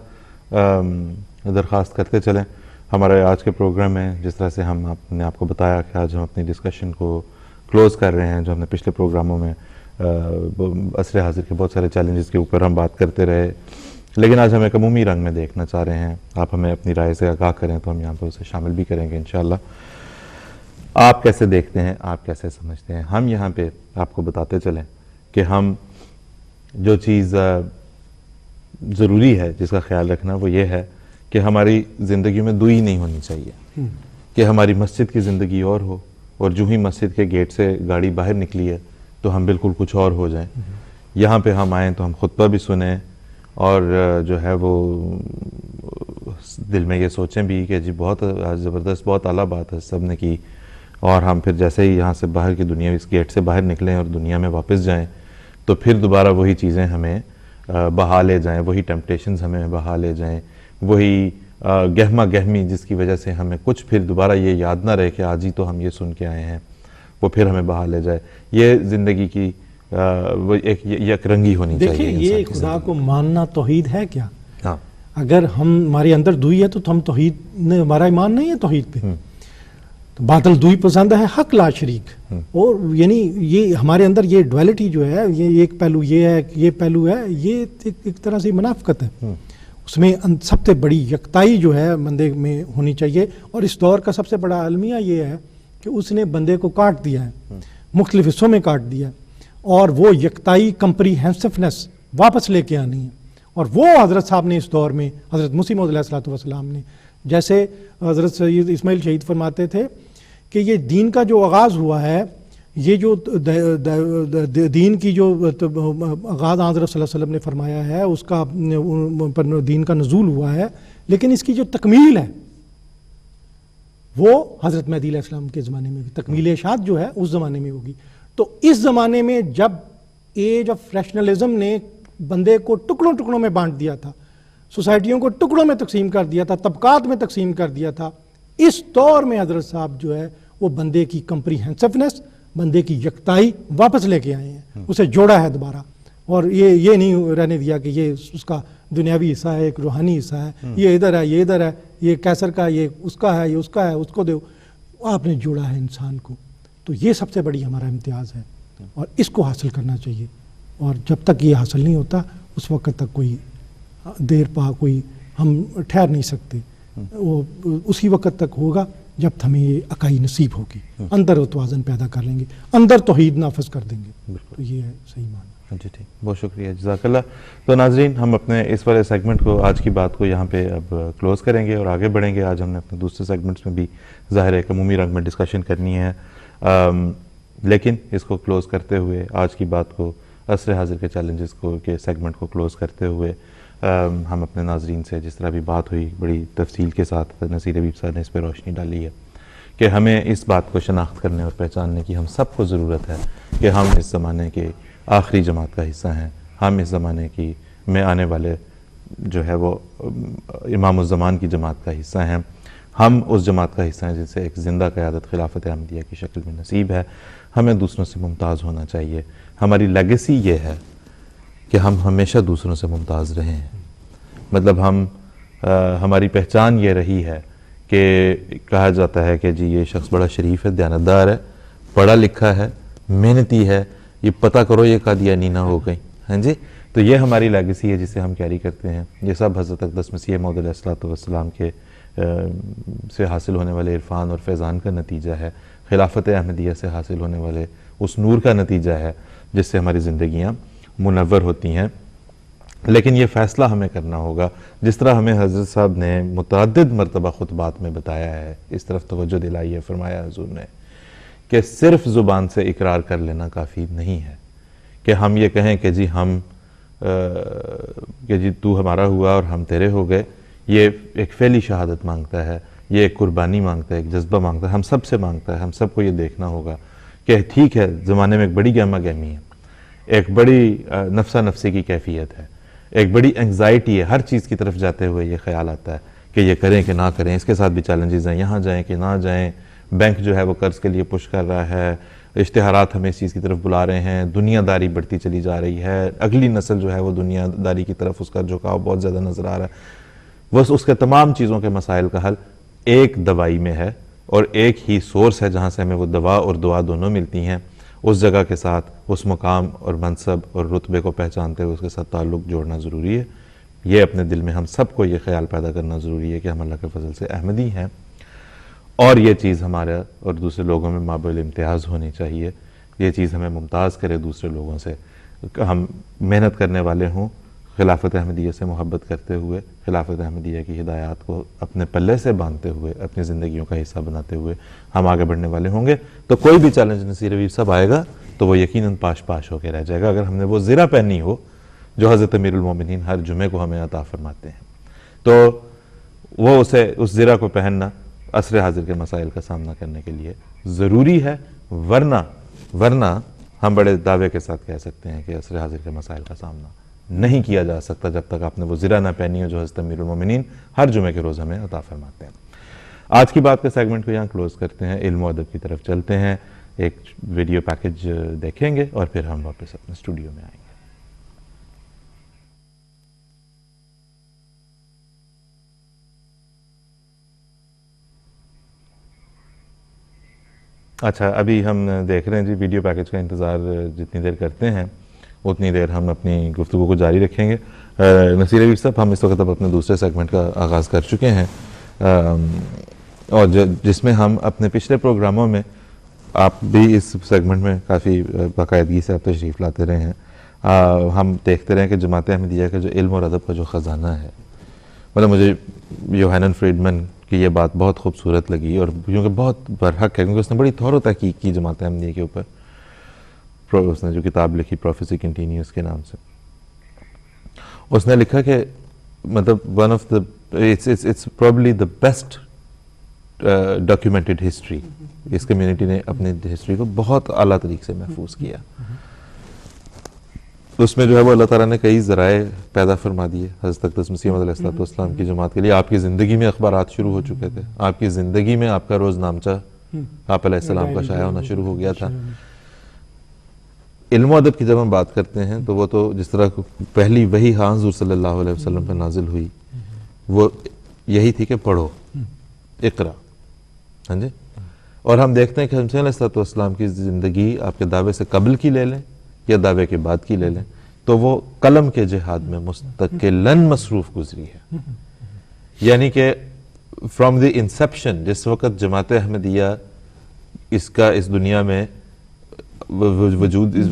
درخواست کرتے چلیں. ہمارے آج کے پروگرام میں جس طرح سے آپ نے آپ کو بتایا کہ آج ہم اپنی ڈسکشن کو کلوز کر رہے ہیں، جو ہم نے پچھلے پروگراموں میں عصر حاضر کے بہت سارے چیلنجز کے اوپر ہم بات کرتے رہے، لیکن آج ہم ایک عمومی رنگ میں دیکھنا چاہ رہے ہیں. آپ ہمیں اپنی رائے سے آگاہ کریں تو ہم یہاں پہ اسے شامل بھی کریں گے انشاءاللہ. آپ کیسے دیکھتے ہیں، آپ کیسے سمجھتے ہیں؟ ہم یہاں پہ آپ کو بتاتے چلیں کہ ہم جو چیز ضروری ہے جس کا خیال رکھنا وہ یہ ہے کہ ہماری زندگی میں دوئی نہیں ہونی چاہیے کہ ہماری مسجد کی زندگی اور ہو اور جو ہی مسجد کے گیٹ سے گاڑی باہر نکلی ہے تو ہم بالکل کچھ اور ہو جائیں. یہاں پہ ہم آئیں تو ہم خطبہ بھی سنیں اور جو ہے وہ دل میں یہ سوچیں بھی کہ جی بہت زبردست، بہت اعلیٰ بات ہے سب نے کی، اور ہم پھر جیسے ہی یہاں سے باہر کی دنیا اس گیٹ سے باہر نکلیں اور دنیا میں واپس جائیں تو پھر دوبارہ وہی چیزیں ہمیں بہا لے جائیں, وہی ٹیمپٹیشنز ہمیں بہا لے جائیں, وہی گہما گہمی جس کی وجہ سے ہمیں کچھ پھر دوبارہ یہ یاد نہ رہے کہ آج ہی تو ہم یہ سن کے آئے ہیں, وہ پھر ہمیں بہا لے جائے. یہ زندگی کی وہ ایک یک رنگی ہونی چاہیے. دیکھیں یہ خدا کو ماننا توحید ہے کیا؟ ہاں اگر ہمارے اندر دوئی ہے تو ہم توحید نے, ہمارا ایمان نہیں ہے توحید پہ. تو باطل دوئی پسند ہے, حق لا شریک. اور یعنی یہ ہمارے اندر یہ ڈویلٹی جو ہے, یہ ایک پہلو یہ ہے, یہ پہلو ہے, یہ ایک طرح سے منافقت ہے. اس میں سب سے بڑی یکتائی جو ہے بندے میں ہونی چاہیے. اور اس دور کا سب سے بڑا المیہ یہ ہے کہ اس نے بندے کو کاٹ دیا ہے, مختلف حصوں میں کاٹ دیا ہے, اور وہ یکتائی کمپریہنسفنس واپس لے کے آنی ہے. اور وہ حضرت صاحب نے اس دور میں, حضرت مسیح موعود علیہ الصلوۃ والسلام نے, جیسے حضرت سید اسماعیل شہید فرماتے تھے کہ یہ دین کا جو آغاز ہوا ہے, یہ جو دین کی جو آغاز حضرت صلی اللہ علیہ وسلم نے فرمایا ہے, اس کا پر دین کا نزول ہوا ہے, لیکن اس کی جو تکمیل ہے وہ حضرت مہدی علیہ السلام کے زمانے میں, تکمیل اشاعت جو ہے اس زمانے میں ہوگی. تو اس زمانے میں جب ایج آف ریشنلزم نے بندے کو ٹکڑوں ٹکڑوں میں بانٹ دیا تھا, سوسائٹیوں کو ٹکڑوں میں تقسیم کر دیا تھا, طبقات میں تقسیم کر دیا تھا, اس دور میں حضرت صاحب جو ہے وہ بندے کی کمپریہنسفنس, بندے کی یکتائی واپس لے کے آئے ہیں, اسے جوڑا ہے دوبارہ. اور یہ نہیں رہنے دیا کہ یہ اس کا دنیاوی حصہ ہے, ایک روحانی حصہ ہے, یہ ادھر ہے, یہ ادھر ہے, یہ کیسر کا, یہ اس کا ہے, یہ اس کا ہے, اس کو دو. آپ نے جوڑا ہے انسان کو. تو یہ سب سے بڑی ہمارا امتیاز ہے اور اس کو حاصل کرنا چاہیے. اور جب تک یہ حاصل نہیں ہوتا اس وقت تک کوئی دیر پا کوئی ہم ٹھہر نہیں سکتے. وہ اسی وقت تک ہوگا جب ہمیں یہ عقائی نصیب ہوگی, اندر وہ توازن پیدا کر لیں گے, اندر توحید نافذ کر دیں گے. تو یہ ہے صحیح معنی. جی ٹھیک, بہت شکریہ, جزاک اللہ. تو ناظرین, ہم اپنے اس والے سیگمنٹ کو, آج کی بات کو یہاں پہ اب کلوز کریں گے اور آگے بڑھیں گے. آج ہم نے اپنے دوسرے سیگمنٹس میں بھی ظاہر ہے کہ عمومی رنگ میں ڈسکشن کرنی ہے, لیکن اس کو کلوز کرتے ہوئے, آج کی بات کو, عصر حاضر کے چیلنجز کو کے سیگمنٹ کو کلوز کرتے ہوئے, ہم اپنے ناظرین سے جس طرح بھی بات ہوئی بڑی تفصیل کے ساتھ نصیر حبیب صاحب نے اس پہ روشنی ڈالی ہے کہ ہمیں اس بات کو شناخت کرنے اور پہچاننے کی ہم سب کو ضرورت ہے کہ ہم اس زمانے کے آخری جماعت کا حصہ ہیں. ہم اس زمانے کی میں آنے والے جو ہے وہ امام الزمان کی جماعت کا حصہ ہیں. ہم اس جماعت کا حصہ ہیں جسے ایک زندہ قیادت خلافت احمدیہ کی شکل میں نصیب ہے. ہمیں دوسروں سے ممتاز ہونا چاہیے. ہماری لیگیسی یہ ہے کہ ہم ہمیشہ دوسروں سے ممتاز رہے ہیں. مطلب ہماری پہچان یہ رہی ہے کہ کہا جاتا ہے کہ جی یہ شخص بڑا شریف ہے, دیانتدار ہے, پڑھا لکھا ہے, محنتی ہے, یہ پتہ کرو یہ قادیانی نہ ہو گئی. ہاں جی, تو یہ ہماری لیگیسی ہے جسے ہم کیری کرتے ہیں. یہ سب حضرت اقدس مسیح موعود علیہ الصلوۃ والسلام کے سے حاصل ہونے والے عرفان اور فیضان کا نتیجہ ہے. خلافت احمدیہ سے حاصل ہونے والے اس نور کا نتیجہ ہے جس سے ہماری زندگیاں منور ہوتی ہیں. لیکن یہ فیصلہ ہمیں کرنا ہوگا, جس طرح ہمیں حضرت صاحب نے متعدد مرتبہ خطبات میں بتایا ہے, اس طرف توجہ دلائی ہے, فرمایا حضور نے کہ صرف زبان سے اقرار کر لینا کافی نہیں ہے کہ ہم یہ کہیں کہ جی ہم کہ جی تو ہمارا ہوا اور ہم تیرے ہو گئے. یہ ایک فعلی شہادت مانگتا ہے, یہ ایک قربانی مانگتا ہے, ایک جذبہ مانگتا ہے, ہم سب سے مانگتا ہے. ہم سب کو یہ دیکھنا ہوگا کہ ٹھیک ہے زمانے میں ایک بڑی گہما گہمی ہے, ایک بڑی نفسہ نفسی کی کیفیت ہے, ایک بڑی انگزائٹی ہے. ہر چیز کی طرف جاتے ہوئے یہ خیال آتا ہے کہ یہ کریں کہ نہ کریں. اس کے ساتھ بھی چیلنجز ہیں, یہاں جائیں کہ نہ جائیں. بینک جو ہے وہ قرض کے لیے پش کر رہا ہے, اشتہارات ہمیں اس چیز کی طرف بلا رہے ہیں, دنیا داری بڑھتی چلی جا رہی ہے, اگلی نسل جو ہے وہ دنیا داری کی طرف اس کا جھکاؤ بہت زیادہ نظر آ رہا ہے. بس اس کے تمام چیزوں کے مسائل کا حل ایک دوائی میں ہے, اور ایک ہی سورس ہے جہاں سے ہمیں وہ دوا اور دعا دونوں ملتی ہیں. اس جگہ کے ساتھ اس مقام اور منصب اور رتبے کو پہچانتے ہوئے اس کے ساتھ تعلق جوڑنا ضروری ہے. یہ اپنے دل میں ہم سب کو یہ خیال پیدا کرنا ضروری ہے کہ ہم اللہ کے فضل سے احمدی ہیں, اور یہ چیز ہمارے اور دوسرے لوگوں میں مابعد امتیاز ہونی چاہیے. یہ چیز ہمیں ممتاز کرے دوسرے لوگوں سے. ہم محنت کرنے والے ہوں, خلافت احمدیہ سے محبت کرتے ہوئے, خلافت احمدیہ کی ہدایات کو اپنے پلے سے باندھتے ہوئے, اپنی زندگیوں کا حصہ بناتے ہوئے ہم آگے بڑھنے والے ہوں گے. تو کوئی بھی چیلنج نصیر حبیب صاحب آئے گا تو وہ یقیناً پاش پاش ہو کے رہ جائے گا, اگر ہم نے وہ زرہ پہنی ہو جو حضرت امیر المومنین ہر جمعے کو ہمیں عطا فرماتے ہیں. تو وہ اس زرہ کو پہننا عصر حاضر کے مسائل کا سامنا کرنے کے لیے ضروری ہے، ورنہ ہم بڑے دعوے کے ساتھ کہہ سکتے ہیں کہ عصر حاضر کے مسائل کا سامنا نہیں کیا جا سکتا جب تک آپ نے وہ زرہ نہ پہنی ہو جو حضرت امیر المومنین ہر جمعے کے روز ہمیں عطا فرماتے ہیں۔ آج کی بات کے سیگمنٹ کو یہاں کلوز کرتے ہیں، علم و ادب کی طرف چلتے ہیں، ایک ویڈیو پیکج دیکھیں گے اور پھر ہم واپس اپنے اسٹوڈیو میں آئیں گے۔ اچھا، ابھی ہم دیکھ رہے ہیں جی ویڈیو پیکج کا انتظار جتنی دیر کرتے ہیں اتنی دیر ہم اپنی گفتگو کو جاری رکھیں گے۔ نصیر ویر صاحب، ہم اس وقت اب اپنے دوسرے سیگمنٹ کا آغاز کر چکے ہیں، اور جس میں ہم اپنے پچھلے پروگراموں میں، آپ بھی اس سیگمنٹ میں کافی باقاعدگی سے آپ تشریف لاتے رہے ہیں، ہم دیکھتے رہے کہ جماعت احمدیہ کا جو علم اور ادب کا جو خزانہ ہے، مطلب مجھے یوحنن فریڈمن کی یہ بات بہت خوبصورت لگی، اور کیونکہ بہت برحق ہے، کیونکہ اس نے بڑی تھورو تحقیق کی جماعت احمدیہ کے اوپر، اس نے جو کتاب لکھی پروفیسی کنٹینیوس کے نام سے، اس نے لکھا کہ مطلب one of the it's probably the best documented history, اس کمیونٹی نے اپنی ہسٹری کو بہت اعلیٰ طریقے سے محفوظ کیا۔ اس میں جو ہے وہ اللہ تعالیٰ نے کئی ذرائع پیدا فرما دیے حضرت اقدس مسیح موعود علیہ السلام کی جماعت کے لیے۔ آپ کی زندگی میں اخبارات شروع ہو چکے تھے، آپ کی زندگی میں آپ کا روز نامچہ آپ علیہ السلام کا شائع ہونا شروع ہو گیا تھا۔ علم و ادب کی جب ہم بات کرتے ہیں تو وہ تو جس طرح پہلی وحی حضور صلی اللہ علیہ وسلم پہ نازل ہوئی وہ یہی تھی کہ پڑھو، اقرا، ہاں جی، اور ہم دیکھتے ہیں کہ حضرت علیہ السلام کی زندگی آپ کے دعوے سے قبل کی لے لیں یا دعوے کے بعد کی لے لیں تو وہ قلم کے جہاد میں مستقلاً مصروف گزری ہے، یعنی کہ فرام دی انسیپشن، جس وقت جماعت احمدیہ اس دنیا میں وجود، اس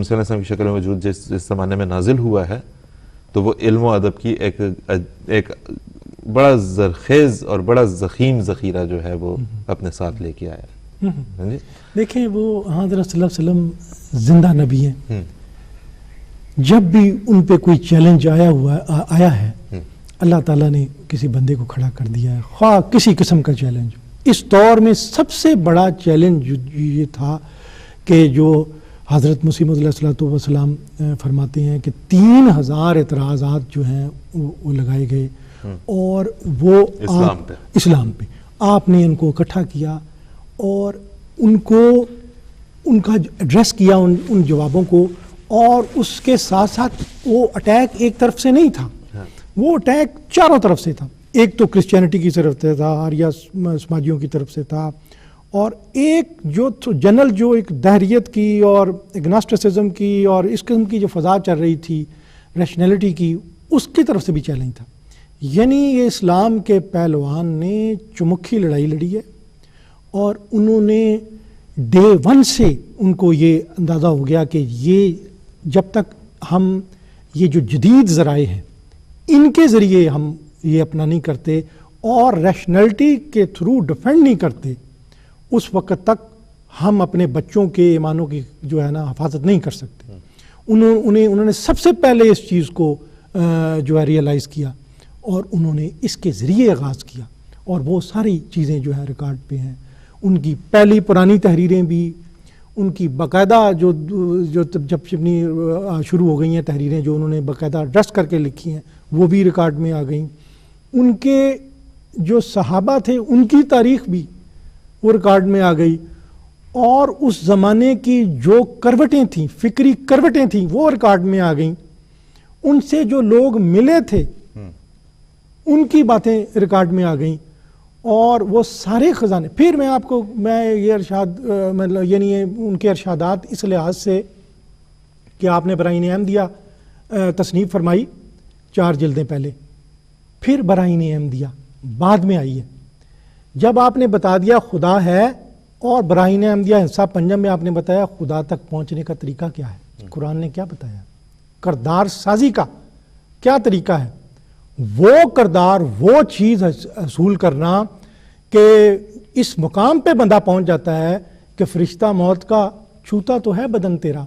کی شکل میں وجود جس زمانے میں نازل ہوا ہے، تو وہ علم و ادب کی ایک بڑا زرخیز اور بڑا ضخیم ذخیرہ جو ہے وہ اپنے ساتھ لے کے آیا ہے۔ دیکھیں وہ حضرت صلی اللہ علیہ وسلم زندہ نبی ہیں، جب بھی ان پہ کوئی چیلنج آیا ہے اللہ تعالیٰ نے کسی بندے کو کھڑا کر دیا ہے، خواہ کسی قسم کا چیلنج۔ اس دور میں سب سے بڑا چیلنج یہ تھا کہ جو حضرت مسیح موعود علیہ السلام فرماتے ہیں کہ 3000 اعتراضات جو ہیں وہ لگائے گئے، اور وہ اسلام پہ آپ نے ان کو اکٹھا کیا اور ان کا ایڈریس کیا، ان جوابوں کو، اور اس کے ساتھ ساتھ وہ اٹیک ایک طرف سے نہیں تھا، وہ اٹیک چاروں طرف سے تھا۔ ایک تو کرسچینٹی کی طرف سے تھا، آریہ سماجیوں کی طرف سے تھا، اور ایک جو جنرل جو ایک دہریت کی اور اگناسٹسزم کی اور اس قسم کی جو فضا چل رہی تھی ریشنلٹی کی، اس کی طرف سے بھی چیلنج تھا۔ یعنی یہ اسلام کے پہلوان نے چمکھی لڑائی لڑی ہے، اور انہوں نے ڈے ون سے ان کو یہ اندازہ ہو گیا کہ یہ جب تک ہم یہ جو جدید ذرائع ہیں ان کے ذریعے ہم یہ اپنا نہیں کرتے اور ریشنلٹی کے تھرو ڈیفینڈ نہیں کرتے، اس وقت تک ہم اپنے بچوں کے ایمانوں کی جو ہے نا حفاظت نہیں کر سکتے۔ انہوں نے سب سے پہلے اس چیز کو جو ہے ریئلائز کیا، اور انہوں نے اس کے ذریعے آغاز کیا، اور وہ ساری چیزیں جو ہے ریکارڈ پہ ہیں۔ ان کی پہلی پرانی تحریریں بھی، ان کی باقاعدہ جو جب شروع ہو گئی ہیں تحریریں جو انہوں نے باقاعدہ ایڈریس کر کے لکھی ہیں، وہ بھی ریکارڈ میں آ گئیں۔ ان کے جو صحابہ تھے ان کی تاریخ بھی وہ ریکارڈ میں آ گئی، اور اس زمانے کی جو کروٹیں تھیں، فکری کروٹیں تھیں، وہ ریکارڈ میں آ گئیں۔ ان سے جو لوگ ملے تھے ان کی باتیں ریکارڈ میں آ گئیں، اور وہ سارے خزانے۔ پھر میں یہ ارشاد مطلب یعنی ان کے ارشادات اس لحاظ سے کہ آپ نے براہین احمدیہ تصنیف فرمائی 4 جلدیں پہلے، پھر براہین احمدیہ بعد میں آئی ہے۔ جب آپ نے بتا دیا خدا ہے، اور براہین احمدیہ حصہ پنجم میں آپ نے بتایا خدا تک پہنچنے کا طریقہ کیا ہے، قرآن نے کیا بتایا، کردار سازی کا کیا طریقہ ہے، وہ کردار، وہ چیز حصول کرنا کہ اس مقام پہ بندہ پہنچ جاتا ہے کہ فرشتہ موت کا چھوتا تو ہے بدن تیرا،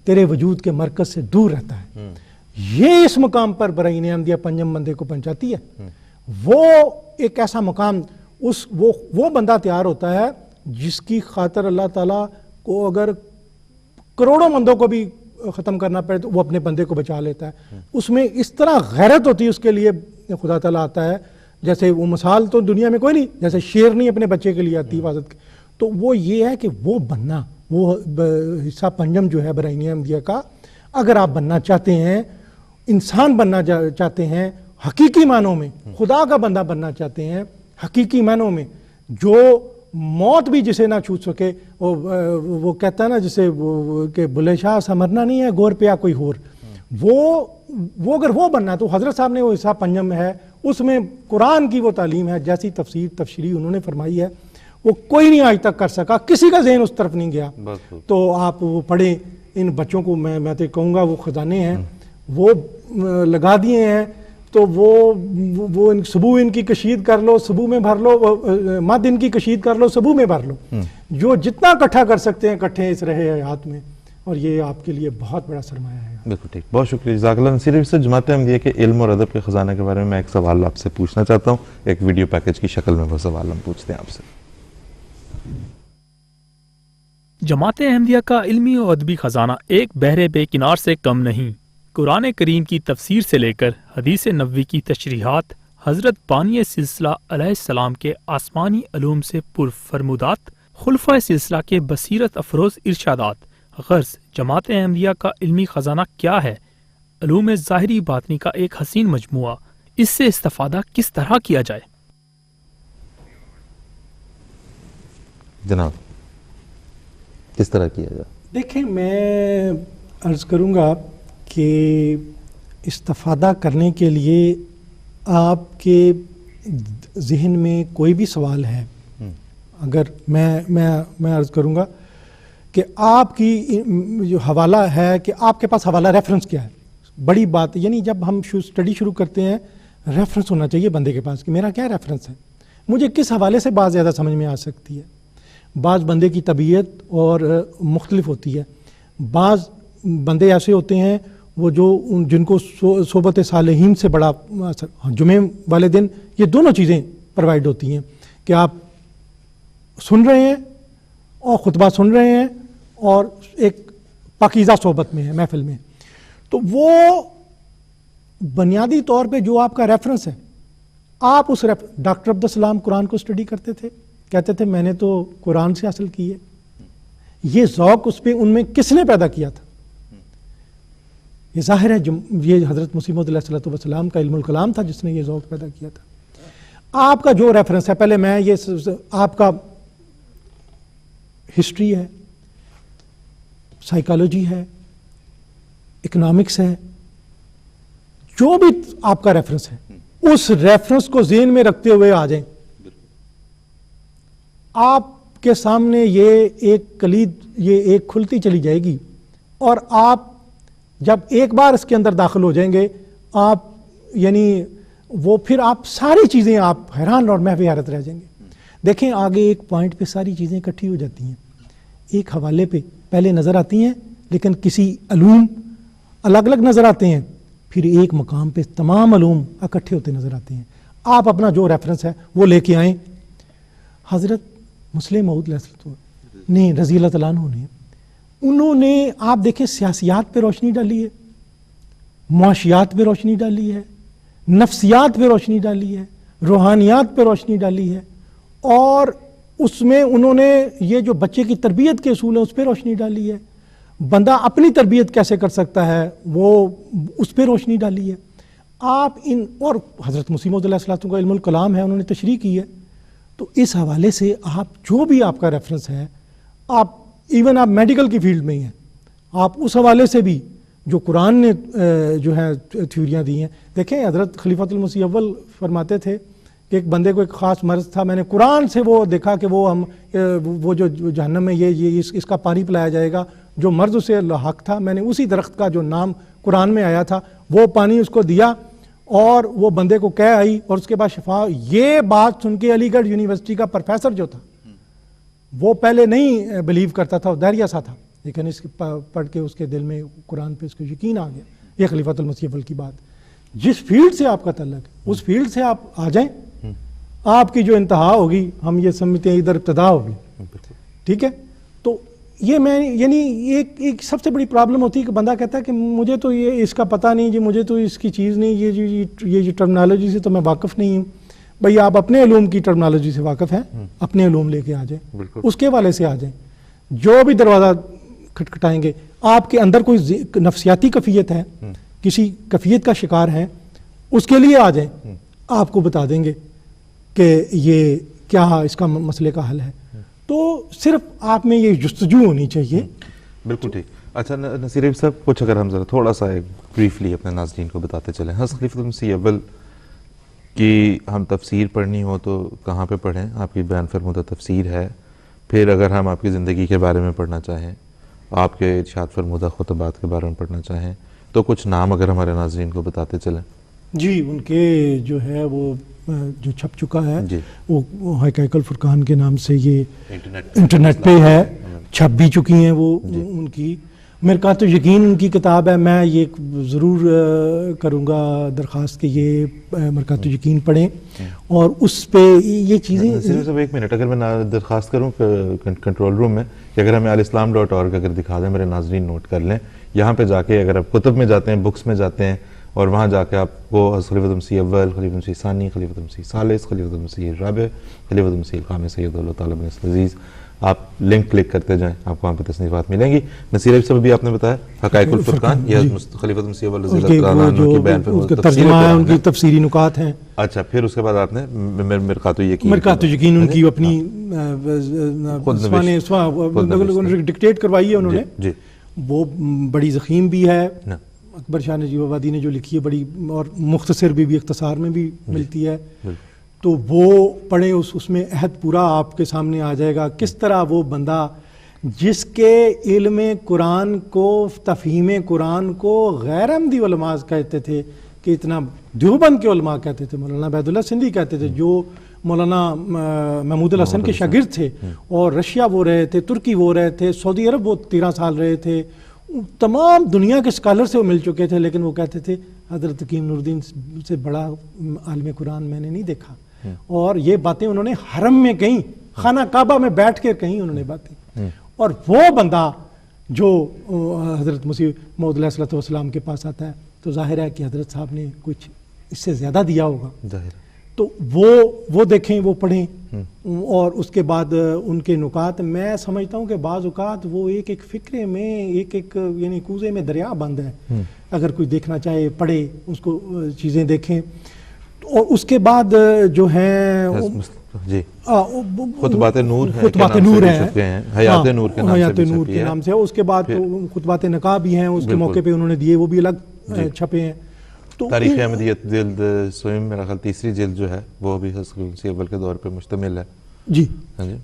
تیرے وجود کے مرکز سے دور رہتا ہے، یہ اس مقام پر براہین احمدیہ پنجم بندے کو پہنچاتی ہے۔ وہ ایک ایسا مقام وہ بندہ تیار ہوتا ہے جس کی خاطر اللہ تعالیٰ کو اگر کروڑوں بندوں کو بھی ختم کرنا پڑے تو وہ اپنے بندے کو بچا لیتا ہے. اس میں اس طرح غیرت ہوتی ہے اس کے لیے خدا تعالیٰ آتا ہے, جیسے وہ مثال تو دنیا میں کوئی نہیں, جیسے شیر نہیں اپنے بچے کے لیے آتی حفاظت کی. تو وہ یہ ہے کہ وہ بننا, وہ حصہ پنجم جو ہے برائنی احمدیہ کا, اگر آپ بننا چاہتے ہیں, انسان بننا چاہتے ہیں حقیقی معنوں میں, خدا کا بندہ بننا چاہتے ہیں حقیقی معنوں میں, جو موت بھی جسے نہ چھو سکے, وہ کہتا ہے نا جسے کہ بلے شاہ سمرنا نہیں ہے گور پیا کوئی ہور, وہ اگر وہ بننا تو حضرت صاحب نے وہ حصہ پنجم ہے, اس میں قرآن کی وہ تعلیم ہے, جیسی تفسیری انہوں نے فرمائی ہے وہ کوئی نہیں آج تک کر سکا, کسی کا ذہن اس طرف نہیں گیا. تو آپ وہ پڑھیں, ان بچوں کو میں تو کہوں گا وہ خزانے ہیں, وہ لگا دیے ہیں, تو وہ صبح ان کی کشید کر لو, صبح میں بھر لو, مد ان کی کشید کر لو, صبح میں بھر لو, جو جتنا اکٹھا کر سکتے ہیں اکٹھے اس رہے حیات میں, اور یہ آپ کے لیے بہت بڑا سرمایہ ہے. بالکل ٹھیک, بہت شکریہ, جزاک اللہ. نصیر سے جماعت احمدیہ کے علم اور ادب کے خزانہ کے بارے میں ایک سوال آپ سے پوچھنا چاہتا ہوں, ایک ویڈیو پیکج کی شکل میں وہ سوال ہم پوچھتے ہیں آپ سے. جماعت احمدیہ کا علمی و ادبی خزانہ ایک بحر بے کنار سے کم نہیں. قرآن کریم کی تفسیر سے لے کر حدیث نبوی کی تشریحات, حضرت بانی سلسلہ علیہ السلام کے آسمانی علوم سے پرفرمودات, خلفۂ سلسلہ کے بصیرت افروز ارشادات. غرض جماعت احمدیہ کا علمی خزانہ کیا ہے؟ علوم ظاہری باطنی کا ایک حسین مجموعہ. اس سے استفادہ کس طرح کیا جائے؟ جناب کس طرح کیا جائے؟ دیکھیں, میں عرض کروں گا کہ استفادہ کرنے کے لیے آپ کے ذہن میں کوئی بھی سوال ہے, اگر میں عرض کروں گا کہ آپ کی جو حوالہ ہے کہ آپ کے پاس حوالہ ریفرنس کیا ہے, بڑی بات, یعنی جب ہم اسٹڈی شروع کرتے ہیں ریفرنس ہونا چاہیے بندے کے پاس کہ میرا کیا ریفرنس ہے, مجھے کس حوالے سے بات زیادہ سمجھ میں آ سکتی ہے. بعض بندے کی طبیعت اور مختلف ہوتی ہے, بعض بندے ایسے ہوتے ہیں وہ جن کو صحبت صالحین سے بڑا جمعے والے دن یہ دونوں چیزیں پرووائڈ ہوتی ہیں کہ آپ سن رہے ہیں اور خطبہ سن رہے ہیں اور ایک پاکیزہ صحبت میں ہے, محفل میں. تو وہ بنیادی طور پہ جو آپ کا ریفرنس ہے, آپ اس ڈاکٹر عبدالسلام قرآن کو اسٹڈی کرتے تھے, کہتے تھے میں نے تو قرآن سے حاصل کی ہے. یہ ذوق اس پہ ان میں کس نے پیدا کیا تھا؟ یہ ظاہر ہے یہ حضرت مسیح موعود علیہ الصلوۃ والسلام کا علم الکلام تھا جس نے یہ ذوق پیدا کیا تھا. آپ کا جو ریفرنس ہے, پہلے میں یہ آپ کا ہسٹری ہے, سائیکالوجی ہے, اکنامکس ہے, جو بھی آپ کا ریفرنس ہے اس ریفرنس کو ذہن میں رکھتے ہوئے آ جائیں. آپ کے سامنے یہ ایک کلید, یہ ایک کھلتی چلی جائے گی, اور آپ جب ایک بار اس کے اندر داخل ہو جائیں گے, آپ یعنی وہ پھر آپ ساری چیزیں آپ حیران اور محو حیرت رہ جائیں گے. دیکھیں آگے ایک پوائنٹ پہ ساری چیزیں اکٹھی ہو جاتی ہیں, ایک حوالے پہ پہلے نظر آتی ہیں لیکن کسی علوم الگ الگ نظر آتے ہیں, پھر ایک مقام پہ تمام علوم اکٹھے ہوتے نظر آتے ہیں. آپ اپنا جو ریفرنس ہے وہ لے کے آئیں. حضرت مسلم موعود نے رضی اللہ تعالیٰ عنہ نے, انہوں نے آپ دیکھیں سیاسیات پہ روشنی ڈالی ہے, معاشیات پہ روشنی ڈالی ہے, نفسیات پہ روشنی ڈالی ہے, روحانیات پہ روشنی ڈالی ہے, اور اس میں انہوں نے یہ جو بچے کی تربیت کے اصول ہیں اس پہ روشنی ڈالی ہے, بندہ اپنی تربیت کیسے کر سکتا ہے وہ اس پہ روشنی ڈالی ہے. آپ ان اور حضرت مسیح موعود علیہ السلام کا علم الکلام ہے, انہوں نے تشریح کی ہے. تو اس حوالے سے آپ جو بھی آپ کا ریفرنس ہے, آپ ایون آپ میڈیکل کی فیلڈ میں ہی ہیں, آپ اس حوالے سے بھی جو قرآن نے جو ہے تھیوریاں دی ہیں. دیکھیں حضرت خلیفۃ المسیح اول فرماتے تھے کہ ایک بندے کو ایک خاص مرض تھا, میں نے قرآن سے وہ دیکھا کہ وہ جو جہنم میں یہ اس کا پانی پلایا جائے گا, جو مرض اسے لاحق تھا میں نے اسی درخت کا جو نام قرآن میں آیا تھا وہ پانی اس کو دیا, اور وہ بندے کو کہہ آئی اور اس کے بعد شفا. یہ بات سن کے علی گڑھ یونیورسٹی کا پروفیسر جو تھا وہ پہلے نہیں بلیو کرتا تھا, دہریہ سا تھا, لیکن اس پڑھ کے اس کے دل میں قرآن پہ اس کو یقین آ گیا. یہ خلیفۃ المسیح اول کی بات. جس فیلڈ سے آپ کا تعلق ہے اس فیلڈ سے آپ آ جائیں, آپ کی جو انتہا ہوگی ہم یہ سمجھتے ہیں ادھر ابتدا ہوگی, ٹھیک ہے. تو یہ میں یعنی ایک سب سے بڑی پرابلم ہوتی ہے کہ بندہ کہتا ہے کہ مجھے تو یہ اس کا پتہ نہیں جی, مجھے تو اس کی چیز نہیں, یہ ٹرمنالوجی سے تو میں واقف نہیں ہوں. بھئی آپ اپنے علوم کی ٹرمنالوجی سے واقف ہیں, اپنے علوم لے کے آ جائیں, اس کے والے سے آ جائیں. جو بھی دروازہ کھٹکھٹائیں گے, آپ کے اندر کوئی نفسیاتی کیفیت ہے, کسی کیفیت کا شکار ہیں, اس کے لیے آ جائیں, آپ کو بتا دیں گے کہ یہ کیا اس کا مسئلے کا حل ہے. تو صرف آپ میں یہ جستجو ہونی چاہیے. بالکل ٹھیک. اچھا نصیر عیب صاحب, کچھ اگر ہم ذرا تھوڑا سا ایک بریفلی اپنے ناظرین کو بتاتے چلیں, حضرت خلیفۃ المسیح اول کی ہم تفسیر پڑھنی ہو تو کہاں پہ پڑھیں؟ آپ کی بیان فرمودہ تفسیر ہے. پھر اگر ہم آپ کی زندگی کے بارے میں پڑھنا چاہیں, آپ کے ارشاد فرمودہ خطبات کے بارے میں پڑھنا چاہیں, تو کچھ نام اگر ہمارے ناظرین کو بتاتے چلیں. جی, ان کے جو ہے وہ جو چھپ چکا ہے جی, وہ حقائق الفرقان کے نام سے یہ انٹرنیٹ پہ ہے, چھپ بھی چکی ہیں وہ ان کی. مرکات یقین ان کی کتاب ہے, میں یہ ضرور کروں گا درخواست کہ یہ مرکات یقین پڑھیں اور اس پہ یہ چیزیں. صرف ایک منٹ, اگر میں درخواست کروں کنٹرول روم میں کہ اگر ہمیں alislam.org اگر دکھا دیں, میرے ناظرین نوٹ کر لیں, یہاں پہ جا کے اگر آپ کتب میں جاتے ہیں, بکس میں جاتے ہیں, اور وہاں جا کے آپ کو خلیفۃ المسیح اول, خلیفۃ المسیح ثانی, خلیفۃ المسیح ثالث, خلیفۃ المسیح الرابع, خلیفۃ المسیح الخامس سید اللہ تعالیٰ بن العزیز, آپ لنک کلک کرتے جائیں, آپ کو وہاں پہ تصنیفات ملیں گی. نصیر عیب صاحب بھی آپ نے بتایا حقائق الفرقان, یہ خلیفۃ المسیح اول رضی اللہ تعالیٰ عنہ کی بیان فرمودہ ترجمہ ہے, ان کی تفسیری نکات ہیں. اچھا, پھر اس کے بعد آپ نے مرقات یقین ان کی اپنی ڈکٹیٹ کروائی ہے انہوں نے, وہ بڑی ضخیم بھی ہے. اکبر شاہ نجیب آبادی نے جو لکھی ہے بڑی, اور مختصر بھی اختصار میں بھی ملتی ہے, تو وہ پڑھیں, اس میں عہد پورا آپ کے سامنے آ جائے گا. کس طرح وہ بندہ جس کے علم قرآن کو, تفہیم قرآن کو غیر احمدی علماء کہتے تھے, کہ اتنا دیوبند کے علماء کہتے تھے, مولانا عبید اللہ سندھی کہتے تھے, جو مولانا محمود الحسن کے شاگرد تھے, اور رشیا وہ رہے تھے, ترکی وہ رہے تھے, سعودی عرب وہ 13 سال رہے تھے, تمام دنیا کے اسکالر سے وہ مل چکے تھے, لیکن وہ کہتے تھے حضرت حکیم نور الدین سے بڑا عالم قرآن میں نے نہیں دیکھا. اور یہ باتیں انہوں نے حرم میں کہیں, خانہ کعبہ میں بیٹھ کے کہیں انہوں نے باتیں. اور وہ بندہ جو حضرت مسیح موعود علیہ الصلوۃ والسلام کے پاس آتا ہے, تو ظاہر ہے کہ حضرت صاحب نے کچھ اس سے زیادہ دیا ہوگا. تو وہ دیکھیں, وہ پڑھیں, اور اس کے بعد ان کے نکات. میں سمجھتا ہوں کہ بعض اوقات وہ ایک فکرے میں ایک یعنی کوزے میں دریا بند ہے. اگر کوئی دیکھنا چاہے پڑھے, اس کو چیزیں دیکھیں. اور اس کے بعد جو ہیں جی خطبات نور ہیں, خطبات نور ہیں, حیات نور کے نام سے. اس کے بعد خطبات نقاب بھی ہیں, اس کے موقع پہ انہوں نے دیے, وہ بھی الگ چھپے ہیں. تاریخ احمدیت جلد سوئم میرا خیال تیسری جلد جو ہے وہ بھی حضرت المسیح اول کے دور پہ مشتمل ہے. جی,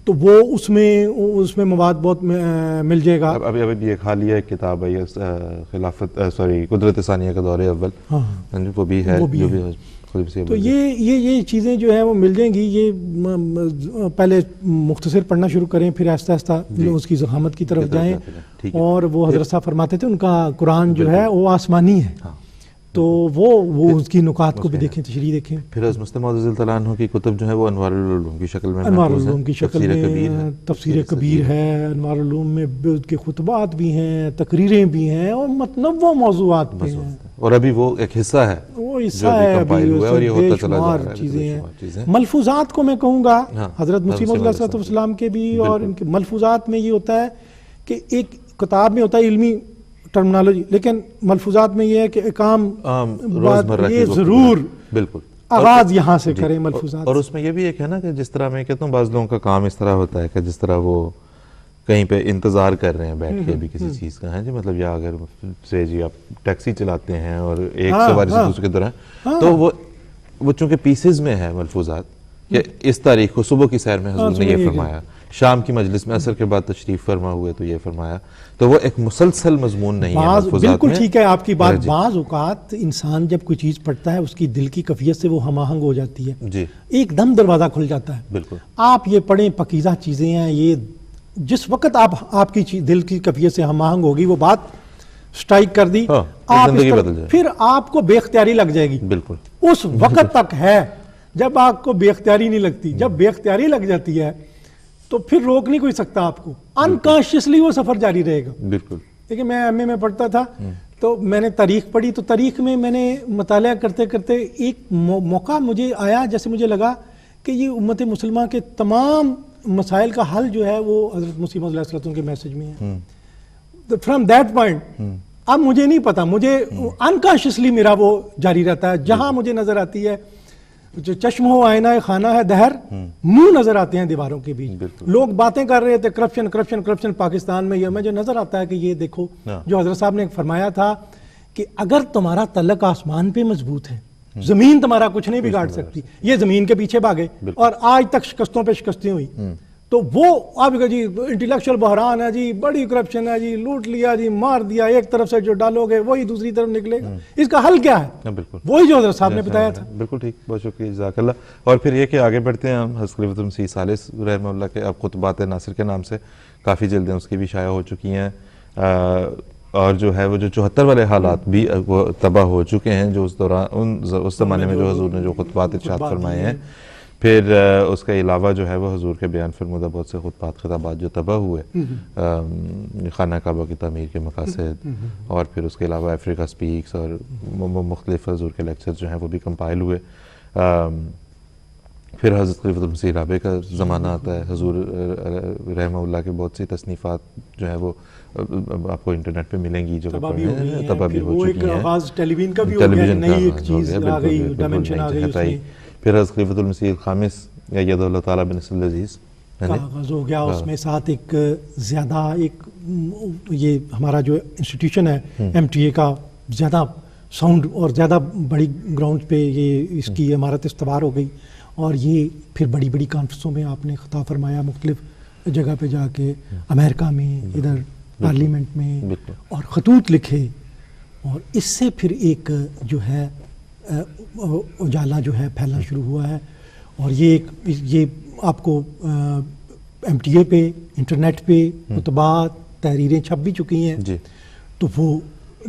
تو وہ اس میں مواد بہت مل جائے گا. ابھی یہ حالیہ کتاب ہے خلافت قدرت ثانیہ کا دور اول, وہ بھی ہے, جو بھی تو یہ چیزیں جو ہیں وہ مل جائیں گی. یہ پہلے مختصر پڑھنا شروع کریں, پھر آہستہ آہستہ اس کی ضخامت کی طرف جائیں. اور وہ حضرت صاحب فرماتے تھے ان کا قرآن جو ہے وہ آسمانی ہے, تو وہ اس کی نکات کو بھی دیکھیں, تشریح دیکھیں. پھر حضرت مسلم موعود رضی اللہ عنہ کی کتب جو ہے وہ انوار العلوم کی شکل میں, انوار العلوم کی شکل میں تفسیر کبیر ہے. انوار العلوم میں اس کے خطبات بھی ہیں, تقریریں بھی ہیں, اور متنوع موضوعات بھی ہیں. اور ابھی وہ ایک حصہ ہے, وہ حصہ ہے ابھی, اور یہ ہوتا چلا جا رہا ہے. چیزیں ہیں. ملفوظات کو میں کہوں گا حضرت مسیح موعود علیہ السلام کے بھی, اور ان کے ملفوظات میں یہ ہوتا ہے کہ ایک کتاب میں ہوتا ہے علمی ٹرمنالوجی, لیکن ملفوظات میں یہ ہے کہ عام بات یہ ضرور بالکل آغاز یہاں سے کریں ملفوظات. اور اس میں یہ بھی ایک ہے نا کہ جس طرح میں کہتا ہوں بعض لوگوں کا کام اس طرح ہوتا ہے کہ جس طرح وہ کہیں پہ انتظار کر رہے ہیں بیٹھ کے بھی کسی چیز کا ہے جی, مطلب یا اگر سے جی آپ ٹیکسی چلاتے ہیں اور ایک سواری سے دوسرے کی طرح, تو وہ چونکہ پیسز میں ہے ملفوظات, کہ اس تاریخ کو صبح کی سیر میں حضور نے یہ فرمایا, شام کی مجلس میں عصر کے بعد تشریف فرما ہوئے تو یہ فرمایا, تو وہ ایک مسلسل مضمون نہیں ہے ملفوظات میں. بالکل ٹھیک ہے آپ کی بات. بعض اوقات انسان جب کوئی چیز پڑھتا ہے اس کی دل کی کیفیت سے وہ ہم آہنگ ہو جاتی ہے, جی ایک دم دروازہ کھل جاتا ہے. بالکل آپ یہ پڑھیں, پاکیزہ چیزیں ہیں یہ, جس وقت آپ کی دل کی کیفیت سے ہم آہنگ ہوگی, وہ بات سٹرائک کر دی, پھر آپ کو بے اختیاری لگ جائے گی. بالکل اس وقت تک ہے جب آپ کو بے اختیاری نہیں لگتی. جب بے اختیاری لگ جاتی ہے تو پھر روک نہیں کوئی سکتا آپ کو, انکانشیسلی وہ سفر جاری رہے گا. بالکل. دیکھیں میں ایم اے میں پڑھتا تھا تو میں نے تاریخ پڑھی, تو تاریخ میں میں نے مطالعہ کرتے کرتے ایک موقع مجھے آیا جیسے مجھے لگا کہ یہ امت مسلمہ کے تمام مسائل کا حل جو ہے وہ حضرت مسیح موعود علیہ السلام کے میسج میں ہے. فرام دیٹ پوائنٹ اب مجھے نہیں پتا, مجھے انکانشیسلی میرا وہ جاری رہتا ہے. جہاں مجھے نظر آتی ہے جو چشم ہو آئینہ خانہ ہے دہر, منہ نظر آتے ہیں دیواروں کے بیچ. لوگ باتیں کر رہے تھے کرپشن کرپشن کرپشن پاکستان میں, یہ مجھے نظر آتا ہے کہ یہ دیکھو جو حضرت صاحب نے فرمایا تھا کہ اگر تمہارا تعلق آسمان پہ مضبوط ہے, زمین تمہارا کچھ نہیں بگاڑ سکتی. یہ زمین کے پیچھے بھاگے اور آج تک شکستوں پہ شکستیں ہوئی, تو وہ اب جی انٹلیکچوئل بحران ہے جی, بڑی کرپشن ہے جی, لوٹ لیا جی, مار دیا, ایک طرف سے جو ڈالو گے وہی دوسری طرف نکلے گا. اس کا حل کیا ہے؟ بالکل وہی جو حضرت صاحب نے بتایا تھا. بالکل ٹھیک, بہت شکریہ, جزاک اللہ. اور پھر یہ کہ آگے بڑھتے ہیں ہم حضرت خلیفۃ المسیح ثالث رحمہ اللہ کے اب خطبات ناصر کے نام سے کافی جلدیں اس کی بھی شائع ہو چکی ہیں, اور جو ہے وہ جو 74 والے حالات بھی وہ تباہ ہو چکے ہیں جو اس دوران اس زمانے میں جو حضور نے جو خطبات ارشاد فرمائے ہیں. پھر اس کے علاوہ جو ہے وہ حضور کے بیان فرمودہ بہت سے خطبات خطابات جو تباہ ہوئے, خانہ کعبہ کی تعمیر کے مقاصد, اور پھر اس کے علاوہ افریقہ سپیکس اور مختلف حضور کے لیکچرز جو ہیں وہ بھی کمپائل ہوئے. پھر حضرت خلیفۃ المسیح رابع کا زمانہ آتا ہے, حضور رحمہ اللہ کے بہت سی تصنیفات جو ہیں وہ آپ کو انٹرنیٹ پہ ملیں گی جو تباہ بھی ہو چکی ہیں. ٹیلی ویژن کا بھی ہو گیا, نئی ایک چیز آ گئی, ڈائمنشن آ گئی اس میں. پھر حضرت خلیفۃ المسیح الخامس ید اللہ تعالیٰ بن نصر العزیز کا آغاز ہو گیا. اس میں ساتھ ایک زیادہ ایک یہ ہمارا جو انسٹیٹیوشن ہے ایم ٹی اے کا زیادہ ساؤنڈ اور زیادہ بڑی گراؤنڈ پہ یہ اس کی عمارت استوار ہو گئی, اور یہ پھر بڑی بڑی کانفرنسوں میں آپ نے خطاب فرمایا مختلف جگہ پہ جا کے, امریکہ میں, ادھر پارلیمنٹ میں, اور خطوط لکھے. اور اس سے پھر ایک جو ہے اجالا جو ہے پھیلنا شروع ہوا ہے. اور یہ آپ کو ایم ٹی اے پہ, انٹرنیٹ پہ خطبات, تحریریں چھپ بھی چکی ہیں, تو وہ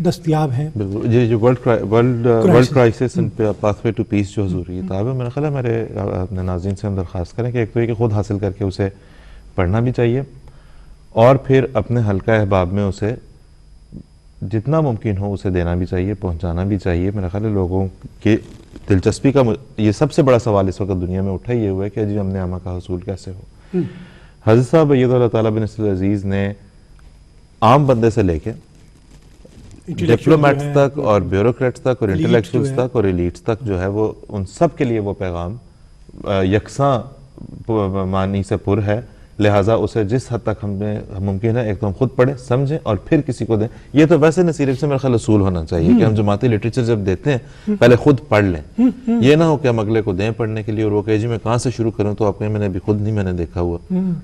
دستیاب ہیں. بالکل. یہ جو world crisis and pathway to peace جو حضور کی کتاب ہے, میرا خیال ہے ہمارے اپنے ناظرین سے ہم درخواست کریں کہ ایک تو یہ کہ خود حاصل کر کے اسے پڑھنا بھی چاہیے, اور پھر اپنے حلقہ احباب میں اسے جتنا ممکن ہو اسے دینا بھی چاہیے, پہنچانا بھی چاہیے. میرا خیال ہے لوگوں کی دلچسپی کا یہ سب سے بڑا سوال اس وقت دنیا میں اٹھا یہ ہوا ہے کہ جی امن عامہ کا حصول کیسے ہو. حضرت صاحب ید اللہ تعالیٰ بن نصر العزیز نے عام بندے سے لے کے ڈپلومیٹس تک اور بیوروکریٹس تک اور انٹلیکچوئلس تک اور ایلیٹس تک جو ہے وہ ان سب کے لیے وہ پیغام یکساں معنی سے پر ہے. لہٰذا اسے جس حد تک ہمیں ممکن ہے ایک تو ہم خود پڑھیں, سمجھیں, اور پھر کسی کو دیں. یہ تو ویسے نصیرت سے میرا خیال اصول ہونا چاہیے کہ ہم جماعتی لٹریچر جب دیتے ہیں پہلے خود پڑھ لیں. یہ نہ ہو کہ ہم اگلے کو دیں پڑھنے کے لیے اور وہ کہ جی میں کہاں سے شروع کروں, تو آپ کہیں میں نے ابھی خود نہیں میں نے دیکھا ہوا,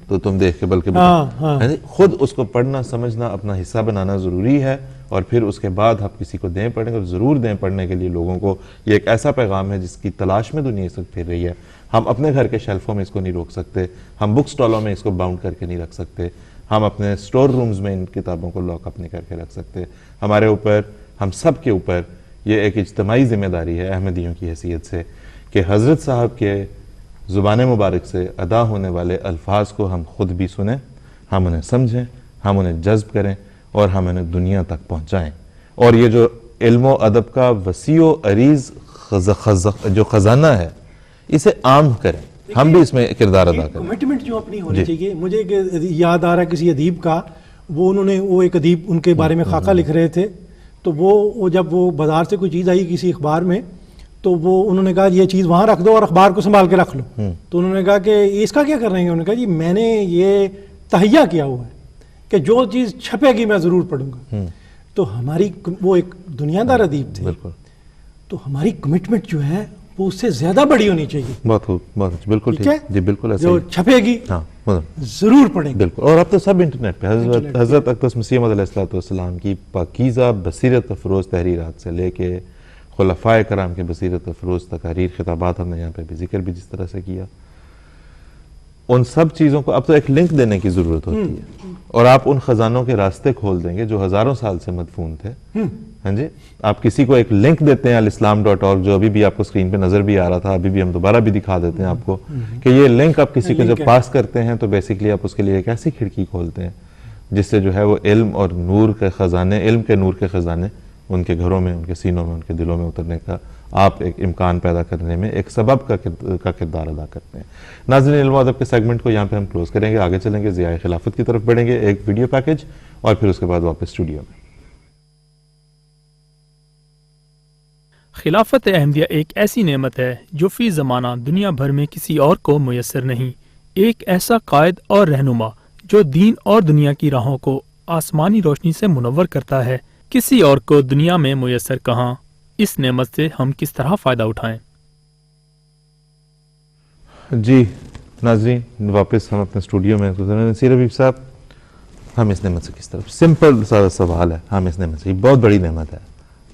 تو تم دیکھ کے بلکہ خود اس کو پڑھنا سمجھنا اپنا حصہ بنانا ضروری ہے. اور پھر اس کے بعد آپ کسی کو دیں پڑھیں, اور ضرور دیں پڑھنے کے لیے لوگوں کو. یہ ایک ایسا پیغام ہے جس کی تلاش میں دنیا اس وقت پھر رہی ہے. ہم اپنے گھر کے شیلفوں میں اس کو نہیں روک سکتے, ہم بک سٹالوں میں اس کو باؤنڈ کر کے نہیں رکھ سکتے, ہم اپنے سٹور رومز میں ان کتابوں کو لاک اپ نہیں کر کے رکھ سکتے. ہمارے اوپر, ہم سب کے اوپر یہ ایک اجتماعی ذمہ داری ہے احمدیوں کی حیثیت سے کہ حضرت صاحب کے زبان مبارک سے ادا ہونے والے الفاظ کو ہم خود بھی سنیں, ہم انہیں سمجھیں, ہم انہیں جذب کریں, اور ہم انہیں دنیا تک پہنچائیں. اور یہ جو علم و ادب کا وسیع و عریض جو خزانہ ہے اسے عام کریں, ہم بھی اس میں کردار ادا کریں. کمٹمنٹ جو اپنی ہونی چاہیے. مجھے یاد آ رہا ہے کسی ادیب کا, وہ ایک ادیب ان کے بارے میں خاکہ لکھ رہے تھے, تو وہ جب وہ بازار سے کوئی چیز آئی کسی اخبار میں, تو وہ انہوں نے کہا یہ چیز وہاں رکھ دو اور اخبار کو سنبھال کے رکھ لو. تو انہوں نے کہا کہ اس کا کیا کر رہے ہیں؟ انہوں نے کہا جی میں نے یہ تہیہ کیا ہوا ہے کہ جو چیز چھپے گی میں ضرور پڑھوں گا. تو ہماری وہ ایک دنیا دار ادیب تھے, تو ہماری کمٹمنٹ جو ہے وہ اس سے زیادہ بڑی ہونی چاہیے. بہت خوب, بہت بالکل ٹھیک ہے جی, بالکل ایسا جو چھپے گی ضرور پڑھیں گے. بالکل. اور اب تو سب انٹرنیٹ پہ حضرت اقدس مسیح موعود علیہ السلام کی پاکیزہ بصیرت افروز تحریرات سے لے کے خلفائے کرام کے بصیرت افروز تقاریر خطابات ہم نے یہاں پہ بھی ذکر بھی جس طرح سے کیا, ان سب چیزوں کو اب تو ایک لنک دینے کی ضرورت ہوتی ہے، اور آپ ان خزانوں کے راستے کھول دیں گے جو ہزاروں سال سے مدفون تھے. ہاں جی، آپ کسی کو ایک لنک دیتے ہیں alislam.org، جو ابھی بھی آپ کو اسکرین پہ نظر بھی آ رہا تھا، ابھی بھی ہم دوبارہ بھی دکھا دیتے ہیں آپ کو کہ یہ لنک آپ کسی کو جب پاس کرتے ہیں تو بیسیکلی آپ اس کے لیے ایک ایسی کھڑکی کھولتے ہیں جس سے جو ہے وہ علم اور نور کے خزانے، علم کے نور کے خزانے ان کے گھروں میں، ان کے سینوں میں، ان کے دلوں میں اترنے کا آپ ایک امکان پیدا کرنے میں ایک سبب کا کردار ادا کرتے ہیں. ناظرین، علم و ادب کے سیگمنٹ کو یہاں پہ ہم کلوز کریں گے، آگے چلیں گے ضیاء خلافت کی طرف بڑھیں گے، ایک ویڈیو پیکج اور پھر اس کے بعد واپس اسٹوڈیو میں. خلافت احمدیہ ایک ایسی نعمت ہے جو فی زمانہ دنیا بھر میں کسی اور کو میسر نہیں. ایک ایسا قائد اور رہنما جو دین اور دنیا کی راہوں کو آسمانی روشنی سے منور کرتا ہے، کسی اور کو دنیا میں میسر کہاں. اس نعمت سے ہم کس طرح فائدہ اٹھائیں؟ جی ناظرین، واپس ہم اپنے اسٹوڈیو میں. نصیر حبیب صاحب، ہم اس نعمت سے کس طرف، سمپل سا سوال ہے، ہم اس نعمت سے، یہ بہت بڑی نعمت ہے،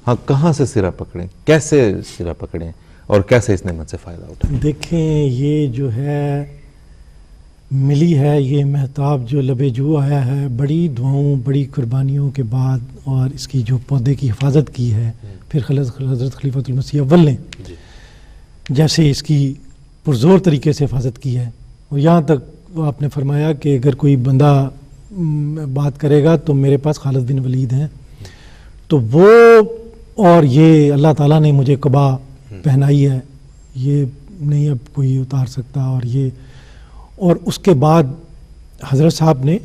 ہم کہاں سے سرا پکڑیں، کیسے سرا پکڑیں اور کیسے اس نعمت سے فائدہ اٹھائیں؟ دیکھیں، یہ جو ہے ملی ہے، یہ مہتاب جو لبے جو آیا ہے، بڑی دعاؤں، بڑی قربانیوں کے بعد، اور اس کی جو پودے کی حفاظت کی ہے پھر حضرت خلیفۃ المسیح اول نے جیسے اس کی پرزور طریقے سے حفاظت کی ہے. اور یہاں تک آپ نے فرمایا کہ اگر کوئی بندہ بات کرے گا تو میرے پاس خالد بن ولید ہیں، تو وہ، اور یہ اللہ تعالیٰ نے مجھے قبا پہنائی ہے، یہ نہیں اب کوئی اتار سکتا. اور اس کے بعد حضرت صاحب نے،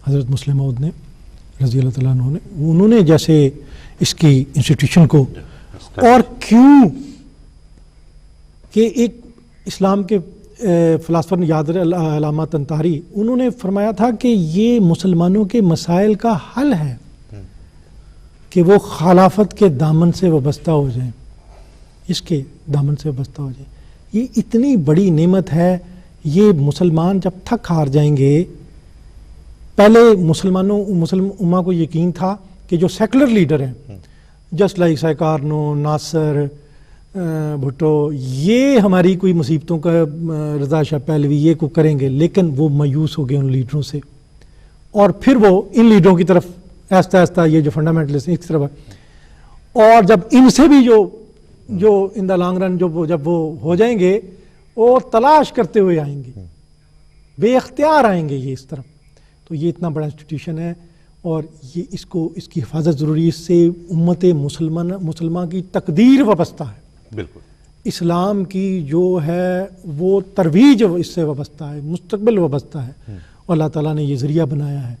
حضرت مسلم موعود نے رضی اللہ تعالیٰ عنہ نے، انہوں نے جیسے اس کی انسٹیٹیوشن کو، اور کیوں کہ ایک اسلام کے فلاسفر نے، یاد رہے علامہ طنطاری، انہوں نے فرمایا تھا کہ یہ مسلمانوں کے مسائل کا حل ہے کہ وہ خلافت کے دامن سے وابستہ ہو جائیں، اس کے دامن سے وابستہ ہو جائیں. یہ اتنی بڑی نعمت ہے. یہ مسلمان جب تھک ہار جائیں گے، پہلے مسلم امہ کو یقین تھا کہ جو سیکولر لیڈر ہیں، جسٹ لائک سائیکارنو، ناصر، بھٹو، یہ ہماری کوئی مصیبتوں کا، رضا شاہ پہلوی، یہ کو کریں گے، لیکن وہ مایوس ہو گئے ان لیڈروں سے، اور پھر وہ ان لیڈروں کی طرف آہستہ آہستہ، یہ جو فنڈامنٹلسٹ ہیں اس طرف، اور جب ان سے بھی جو ان دا لانگ رن جب وہ ہو جائیں گے، وہ تلاش کرتے ہوئے آئیں گے، بے اختیار آئیں گے یہ اس طرف. تو یہ اتنا بڑا انسٹیٹیوشن ہے، اور یہ اس کی حفاظت ضروری ہے. اس سے امت مسلمہ کی تقدیر وابستہ ہے، بالکل اسلام کی جو ہے وہ ترویج اس سے وابستہ ہے، مستقبل وابستہ ہے، اور اللہ تعالیٰ نے یہ ذریعہ بنایا ہے.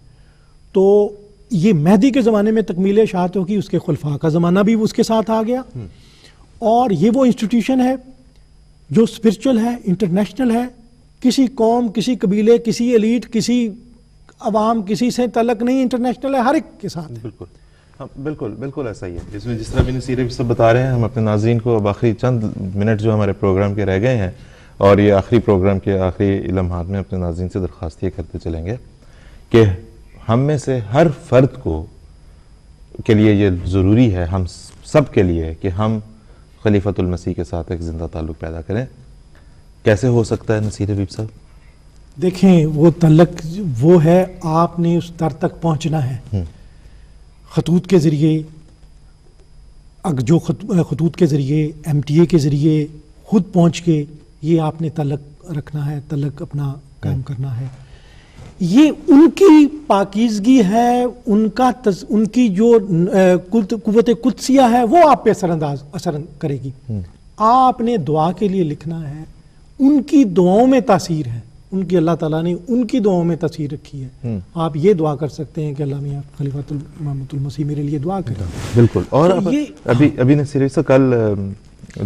تو یہ مہدی کے زمانے میں تکمیل اشاعت ہوگی، اس کے خلفاء کا زمانہ بھی اس کے ساتھ آ گیا، اور یہ وہ انسٹیٹیوشن ہے جو اسپرچل ہے، انٹرنیشنل ہے. کسی قوم، کسی قبیلے، کسی ایلیٹ، کسی عوام، کسی سے تعلق نہیں، انٹرنیشنل ہے، ہر ایک کے ساتھ ہے. بالکل، ہاں بالکل ایسا ہی ہے. اس میں جس طرح بھی نصیر حبیب صاحب بتا رہے ہیں، ہم اپنے ناظرین کو اب آخری چند منٹ جو ہمارے پروگرام کے رہ گئے ہیں، اور یہ آخری پروگرام کے آخری لمحات میں اپنے ناظرین سے درخواست یہ کرتے چلیں گے کہ ہم میں سے ہر فرد کے لیے یہ ضروری ہے، ہم سب کے لیے، کہ ہم خلیفۃ المسیح کے ساتھ ایک زندہ تعلق پیدا کریں. کیسے ہو سکتا ہے نصیر حبیب صاحب؟ دیکھیں، وہ تعلق وہ ہے، آپ نے اس در تک پہنچنا ہے خطوط کے ذریعے، جو خطوط کے ذریعے، MTA کے ذریعے، خود پہنچ کے یہ آپ نے تعلق رکھنا ہے، تعلق اپنا قائم کرنا ہے. یہ ان کی پاکیزگی ہے، ان کی جو قوت قدسیہ ہے وہ آپ پہ اثر کرے گی. آپ نے دعا کے لیے لکھنا ہے، ان کی دعاؤں میں تاثیر ہے، ان کی اللہ تعالیٰ نے ان کی دعاؤں میں تاثیر رکھی ہے. آپ یہ دعا کر سکتے ہیں کہ اللہ میاں خلیفۃ محمد المسیح میرے لیے دعا کریں. بالکل. اور ابھی نصیر سے کل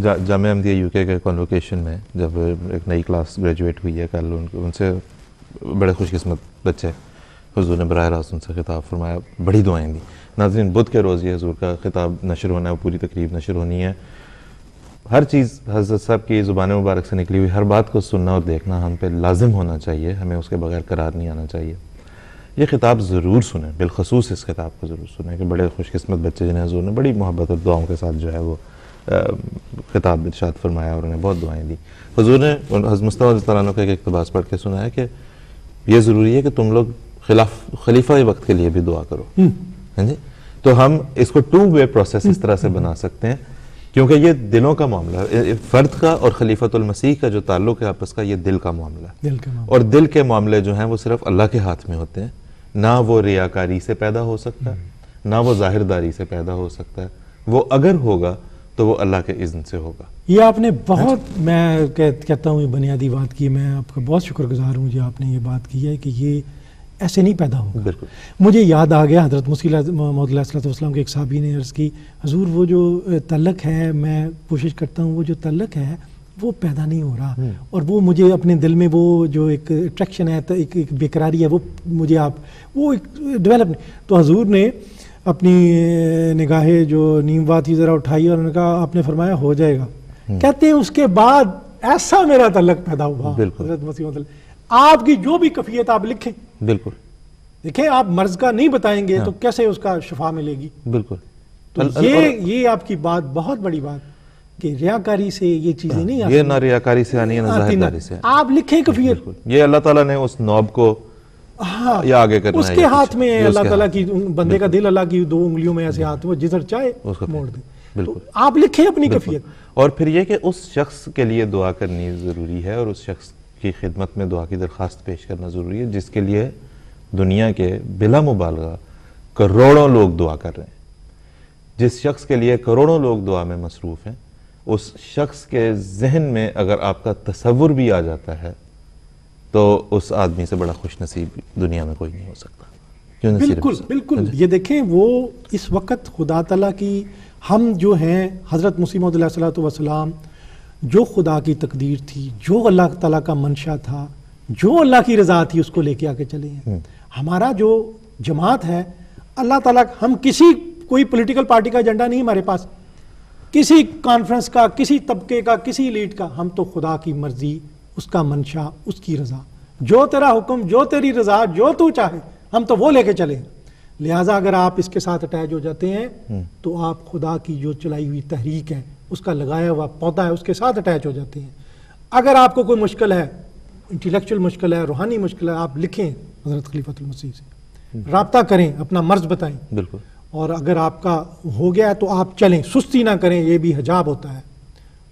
جامعہ احمدیہ UK کے کنوکیشن میں جب ایک نئی کلاس گریجویٹ ہوئی ہے، کل ان سے بڑے خوش قسمت بچے، حضور نے براہ راست ان سے خطاب فرمایا، بڑی دعائیں دی. ناظرین، بدھ کے روز یہ حضور کا خطاب نشر ہونا ہے، وہ پوری تقریب نشر ہونی ہے. ہر چیز حضرت صاحب کی زبان مبارک سے نکلی ہوئی، ہر بات کو سننا اور دیکھنا ہم پہ لازم ہونا چاہیے، ہمیں اس کے بغیر قرار نہیں آنا چاہیے. یہ خطاب ضرور سنیں، بالخصوص اس خطاب کو ضرور سنیں کہ بڑے خوش قسمت بچے جنہیں حضور نے بڑی محبت اور دعاؤں کے ساتھ جو ہے وہ خطاب ارشاد فرمایا اور انہیں بہت دعائیں دی. حضور نے حضرت مصطفیٰ رضی اللہ عنہ کا ایک اقتباس پڑھ کے سنایا کہ یہ ضروری ہے کہ تم لوگ خلیفہ وقت کے لیے بھی دعا کرو. ہاں جی. تو ہم اس کو 2 وے پروسیس اس طرح سے بنا سکتے ہیں کیونکہ یہ دلوں کا معاملہ ہے. فرد کا اور خلیفۃ المسیح کا جو تعلق ہے آپس کا یہ دل کا معاملہ ہے. اور دل کے معاملے جو ہیں وہ صرف اللہ کے ہاتھ میں ہوتے ہیں. نہ وہ ریاکاری سے پیدا ہو سکتا ہے نہ وہ ظاہرداری سے پیدا ہو سکتا ہے. وہ اگر ہوگا تو وہ اللہ کے اذن سے ہوگا. یہ آپ نے بہت میں کہتا ہوں یہ بنیادی بات کی. میں آپ کا بہت شکر گزار ہوں جو آپ نے یہ بات کی ہے کہ یہ ایسے نہیں پیدا ہوگا. بالکل. مجھے یاد آ گیا حضرت مسیح موعود علیہ الصلوۃ والسلام کے ایک صحابی نے عرض کی حضور وہ جو تعلق ہے میں کوشش کرتا ہوں وہ جو تعلق ہے وہ پیدا نہیں ہو رہا اور وہ مجھے اپنے دل میں وہ جو ایک اٹریکشن ہے ایک بےقراری ہے وہ مجھے آپ وہ ڈیولپ نہیں. تو حضور نے اپنی نگاہیں جو نیموا تھی ذرا اٹھائی اور انہوں نے کہا آپ نے فرمایا ہو جائے گا. کہتے ہیں اس کے بعد ایسا میرا تعلق پیدا ہوا حضرت مسیح موعود آپ کی جو بھی کیفیت آپ لکھیں. بالکل. دیکھیں آپ مرض کا نہیں بتائیں گے تو کیسے اس کا شفا ملے گی. بالکل. تو یہ آپ کی بات بہت بڑی بات کہ ریاکاری سے یہ چیزیں نہیں آتی. یہ نہ ریاکاری سے آنی ہے نہ ظاہرداری سے. آپ لکھیں کیفیت. یہ اللہ تعالیٰ نے اس نوب کو یا آگے کرنا ہے اس کے ہاتھ میں ہے. اللہ تعالیٰ کی بندے کا دل اللہ کی 2 انگلیوں میں ایسے ہاتھ وہ جدھر چاہے موڑ دے. بالکل. آپ لکھیں اپنی کیفیت. اور پھر یہ کہ اس شخص کے لیے دعا کرنی ضروری ہے اور اس شخص کی خدمت میں دعا کی درخواست پیش کرنا ضروری ہے جس کے لیے دنیا کے بلا مبالغہ کروڑوں لوگ دعا کر رہے ہیں. جس شخص کے لیے کروڑوں لوگ دعا میں مصروف ہیں اس شخص کے ذہن میں اگر آپ کا تصور بھی آ جاتا ہے تو اس آدمی سے بڑا خوش نصیب دنیا میں کوئی نہیں ہو سکتا. بالکل بالکل. یہ دیکھیں وہ اس وقت خدا تعالیٰ کی ہم جو ہیں حضرت مسیح موعود علیہ الصلوۃ والسلام جو خدا کی تقدیر تھی جو اللہ تعالیٰ کا منشا تھا جو اللہ کی رضا تھی اس کو لے کے آگے چلے ہیں. ہمارا جو جماعت ہے اللہ تعالیٰ ہم کوئی پولیٹیکل پارٹی کا ایجنڈا نہیں ہمارے پاس کسی کانفرنس کا کسی طبقے کا کسی لیڈ کا. ہم تو خدا کی مرضی اس کا منشا اس کی رضا جو تیرا حکم جو تیری رضا جو تو چاہے ہم تو وہ لے کے چلے. لہٰذا اگر آپ اس کے ساتھ اٹیچ ہو جاتے ہیں تو آپ خدا کی جو چلائی ہوئی تحریک ہے اس کا لگایا ہوا پودا ہے اس کے ساتھ اٹیچ ہو جاتے ہیں. اگر آپ کو کوئی مشکل ہے انٹلیکچوئل مشکل ہے روحانی مشکل ہے آپ لکھیں حضرت خلیفۃ المسیح سے رابطہ کریں اپنا مرض بتائیں. بالکل. اور اگر آپ کا ہو گیا ہے تو آپ چلیں سستی نہ کریں. یہ بھی حجاب ہوتا ہے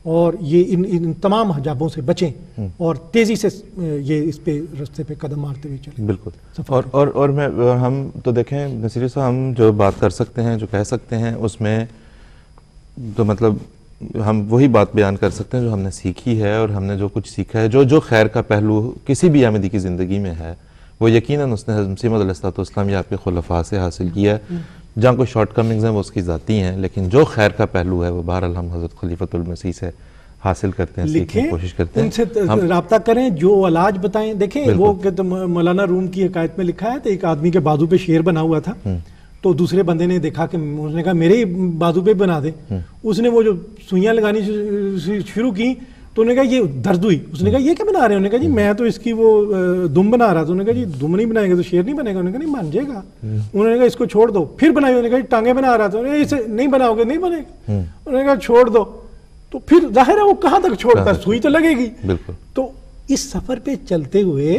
اور یہ ان تمام حجابوں سے بچیں اور تیزی سے یہ اس پہ رستے پہ قدم مارتے ہوئے چلیں. بالکل. اور ہم تو دیکھیں نصیر صاحب ہم جو بات کر سکتے ہیں جو کہہ سکتے ہیں اس میں تو مطلب ہم وہی بات بیان کر سکتے ہیں جو ہم نے سیکھی ہے اور ہم نے جو کچھ سیکھا ہے جو خیر کا پہلو کسی بھی احمدی کی زندگی میں ہے وہ یقیناً اس نے حضرت مسیح موعود علیہ الصلوۃ والسلام یا آپ کے خلفاء سے حاصل کیا ہے. جہاں کوئی شارٹ کمنگز ہیں وہ اس کی ذاتی ہیں لیکن جو خیر کا پہلو ہے وہ بہرحال ہم حضرت خلیفۃ المسیح سے حاصل کرتے ہیں سیکھنے کی کوشش کرتے ہیں. ان سے رابطہ کریں جو علاج بتائیں. دیکھیں وہ مولانا روم کی حکایت میں لکھا ہے تو ایک آدمی کے بازو پہ شیر بنا ہوا تھا تو دوسرے بندے نے دیکھا کہ اس نے کہا میرے بازو پہ بنا دے. اس نے وہ جو سوئیاں لگانی شروع کی تو انہوں نے کہا یہ درد ہوئی. اس نے کہا یہ کیا بنا رہے ہیں؟ انہوں نے کہا جی میں تو اس کی وہ دم بنا رہا تھا. انہوں نے کہا جی دم نہیں بنائیں گے تو شیر نہیں بنے گا. انہوں نے کہا نہیں بن جائے گا. انہوں نے کہا اس کو چھوڑ دو. پھر بنائی. انہوں نے کہا جی ٹانگیں بنا رہا تھا. انہوں نے کہا اسے نہیں بناؤ گے نہیں بنے گا. انہوں نے کہا چھوڑ دو. تو پھر ظاہر ہے وہ کہاں تک چھوڑتا ہے سوئی تو لگے گی. تو اس سفر پہ چلتے ہوئے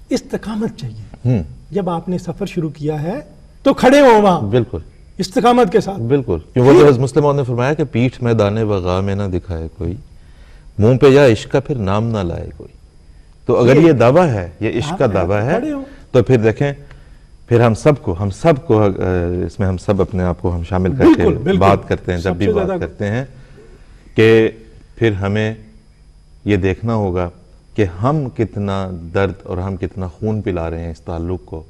استقامت چاہیے. جب آپ نے سفر شروع کیا ہے تو کھڑے ہو وہاں بالکل استقامت کے ساتھ. بالکل. وہ تو حضرت مسلم نے فرمایا کہ پیٹھ میدان وغا میں نہ دکھائے کوئی منہ پہ یا عشق کا پھر نام نہ لائے کوئی. تو اگر یہ دعویٰ ہے یہ عشق کا دعویٰ ہے تو پھر دیکھیں پھر ہم سب کو اس میں ہم سب اپنے آپ کو ہم شامل کر کے بات کرتے ہیں جب بھی بات کرتے ہیں کہ پھر ہمیں یہ دیکھنا ہوگا کہ ہم کتنا درد اور ہم کتنا خون پلا رہے ہیں اس تعلق کو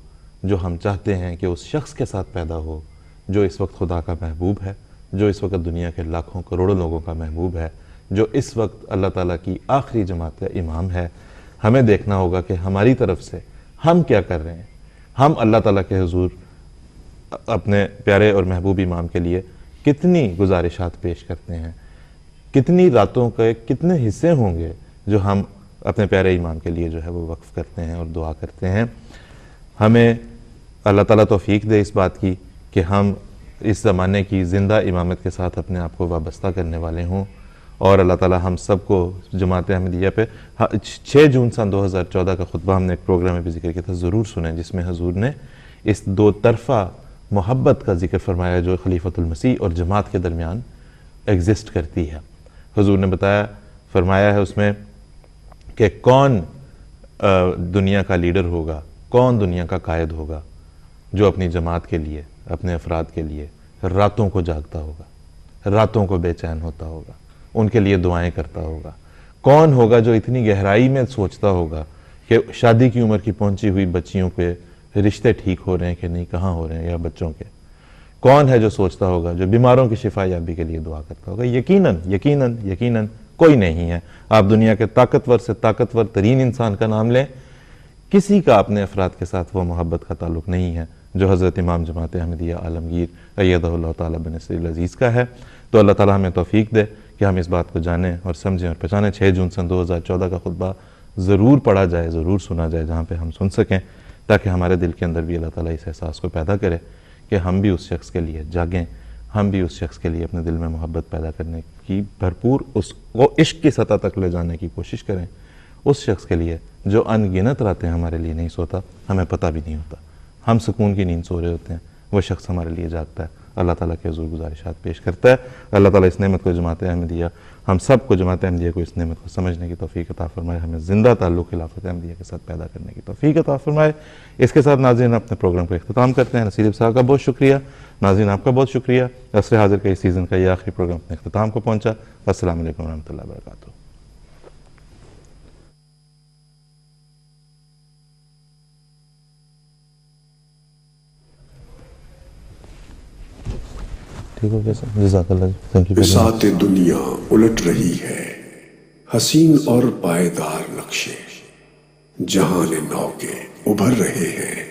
جو ہم چاہتے ہیں کہ اس شخص کے ساتھ پیدا ہو جو اس وقت خدا کا محبوب ہے جو اس وقت دنیا کے لاکھوں کروڑوں لوگوں کا محبوب ہے جو اس وقت اللہ تعالیٰ کی آخری جماعت کا امام ہے. ہمیں دیکھنا ہوگا کہ ہماری طرف سے ہم کیا کر رہے ہیں. ہم اللہ تعالیٰ کے حضور اپنے پیارے اور محبوب امام کے لیے کتنی گزارشات پیش کرتے ہیں. کتنی راتوں کے کتنے حصے ہوں گے جو ہم اپنے پیارے امام کے لیے جو ہے وہ وقف کرتے ہیں اور دعا کرتے ہیں. ہمیں اللہ تعالیٰ توفیق دے اس بات کی کہ ہم اس زمانے کی زندہ امامت کے ساتھ اپنے آپ کو وابستہ کرنے والے ہوں، اور اللہ تعالی ہم سب کو جماعت احمدیہ پہ 6 جون سن 2014 کا خطبہ ہم نے ایک پروگرام میں بھی ذکر کیا تھا، ضرور سنیں، جس میں حضور نے اس دو طرفہ محبت کا ذکر فرمایا جو خلیفۃ المسیح اور جماعت کے درمیان ایگزسٹ کرتی ہے۔ حضور نے فرمایا ہے اس میں کہ کون دنیا کا لیڈر ہوگا، کون دنیا کا قائد ہوگا جو اپنی جماعت کے لیے، اپنے افراد کے لیے راتوں کو جاگتا ہوگا، راتوں کو بے چین ہوتا ہوگا، ان کے لیے دعائیں کرتا ہوگا، کون ہوگا جو اتنی گہرائی میں سوچتا ہوگا کہ شادی کی عمر کی پہنچی ہوئی بچیوں پہ رشتے ٹھیک ہو رہے ہیں کہ نہیں، کہاں ہو رہے ہیں، یا بچوں کے، کون ہے جو سوچتا ہوگا، جو بیماروں کی شفا یابی کے لیے دعا کرتا ہوگا؟ یقیناً کوئی نہیں ہے۔ آپ دنیا کے طاقتور سے طاقتور ترین انسان کا نام لیں، کسی کا اپنے افراد کے ساتھ وہ محبت کا تعلق نہیں ہے جو حضرت امام جماعت احمدیہ عالمگیر ایدہ اللہ تعالیٰ بنصر العزیز کا ہے۔ تو اللہ تعالیٰ ہمیں توفیق دے کہ ہم اس بات کو جانیں اور سمجھیں اور پہچانیں۔ 6 جون سن 2014 کا خطبہ ضرور پڑھا جائے، ضرور سنا جائے جہاں پہ ہم سن سکیں، تاکہ ہمارے دل کے اندر بھی اللہ تعالیٰ اس احساس کو پیدا کرے کہ ہم بھی اس شخص کے لیے جاگیں، ہم بھی اس شخص کے لیے اپنے دل میں محبت پیدا کرنے کی بھرپور، اس کو عشق کی سطح تک لے جانے کی کوشش کریں، اس شخص کے لیے جو ان گنت راتیں ہمارے لیے نہیں سوتا، ہمیں پتہ بھی نہیں ہوتا، ہم سکون کی نیند سو رہے ہوتے ہیں، وہ شخص ہمارے لیے جاگتا ہے، اللہ تعالیٰ کے حضور گزارشات پیش کرتا ہے۔ اللہ تعالیٰ اس نعمت کو جماعت احمدیہ، ہم سب کو جماعت احمدیہ کو اس نعمت کو سمجھنے کی توفیق عطا فرمائے، ہمیں زندہ تعلق خلافت احمدیہ کے ساتھ پیدا کرنے کی توفیق عطا فرمائے۔ اس کے ساتھ ناظرین اپنے پروگرام کو اختتام کرتے ہیں۔ نصیر صاحب کا بہت شکریہ، ناظرین آپ کا بہت شکریہ۔ عصر حاضر کا اس سیزن کا یہ آخری پروگرام اپنے اختتام کو پہنچا۔ السلام علیکم ورحمۃ اللہ وبرکاتہ۔ ٹھیک ہو گیا سر، جزاک اللہ، تھینک یو۔ بساط دنیا الٹ رہی ہے، حسین اور پائیدار نقشے جہان نو کے ابھر رہے ہیں،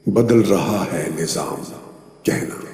بدل رہا ہے نظام، کہنا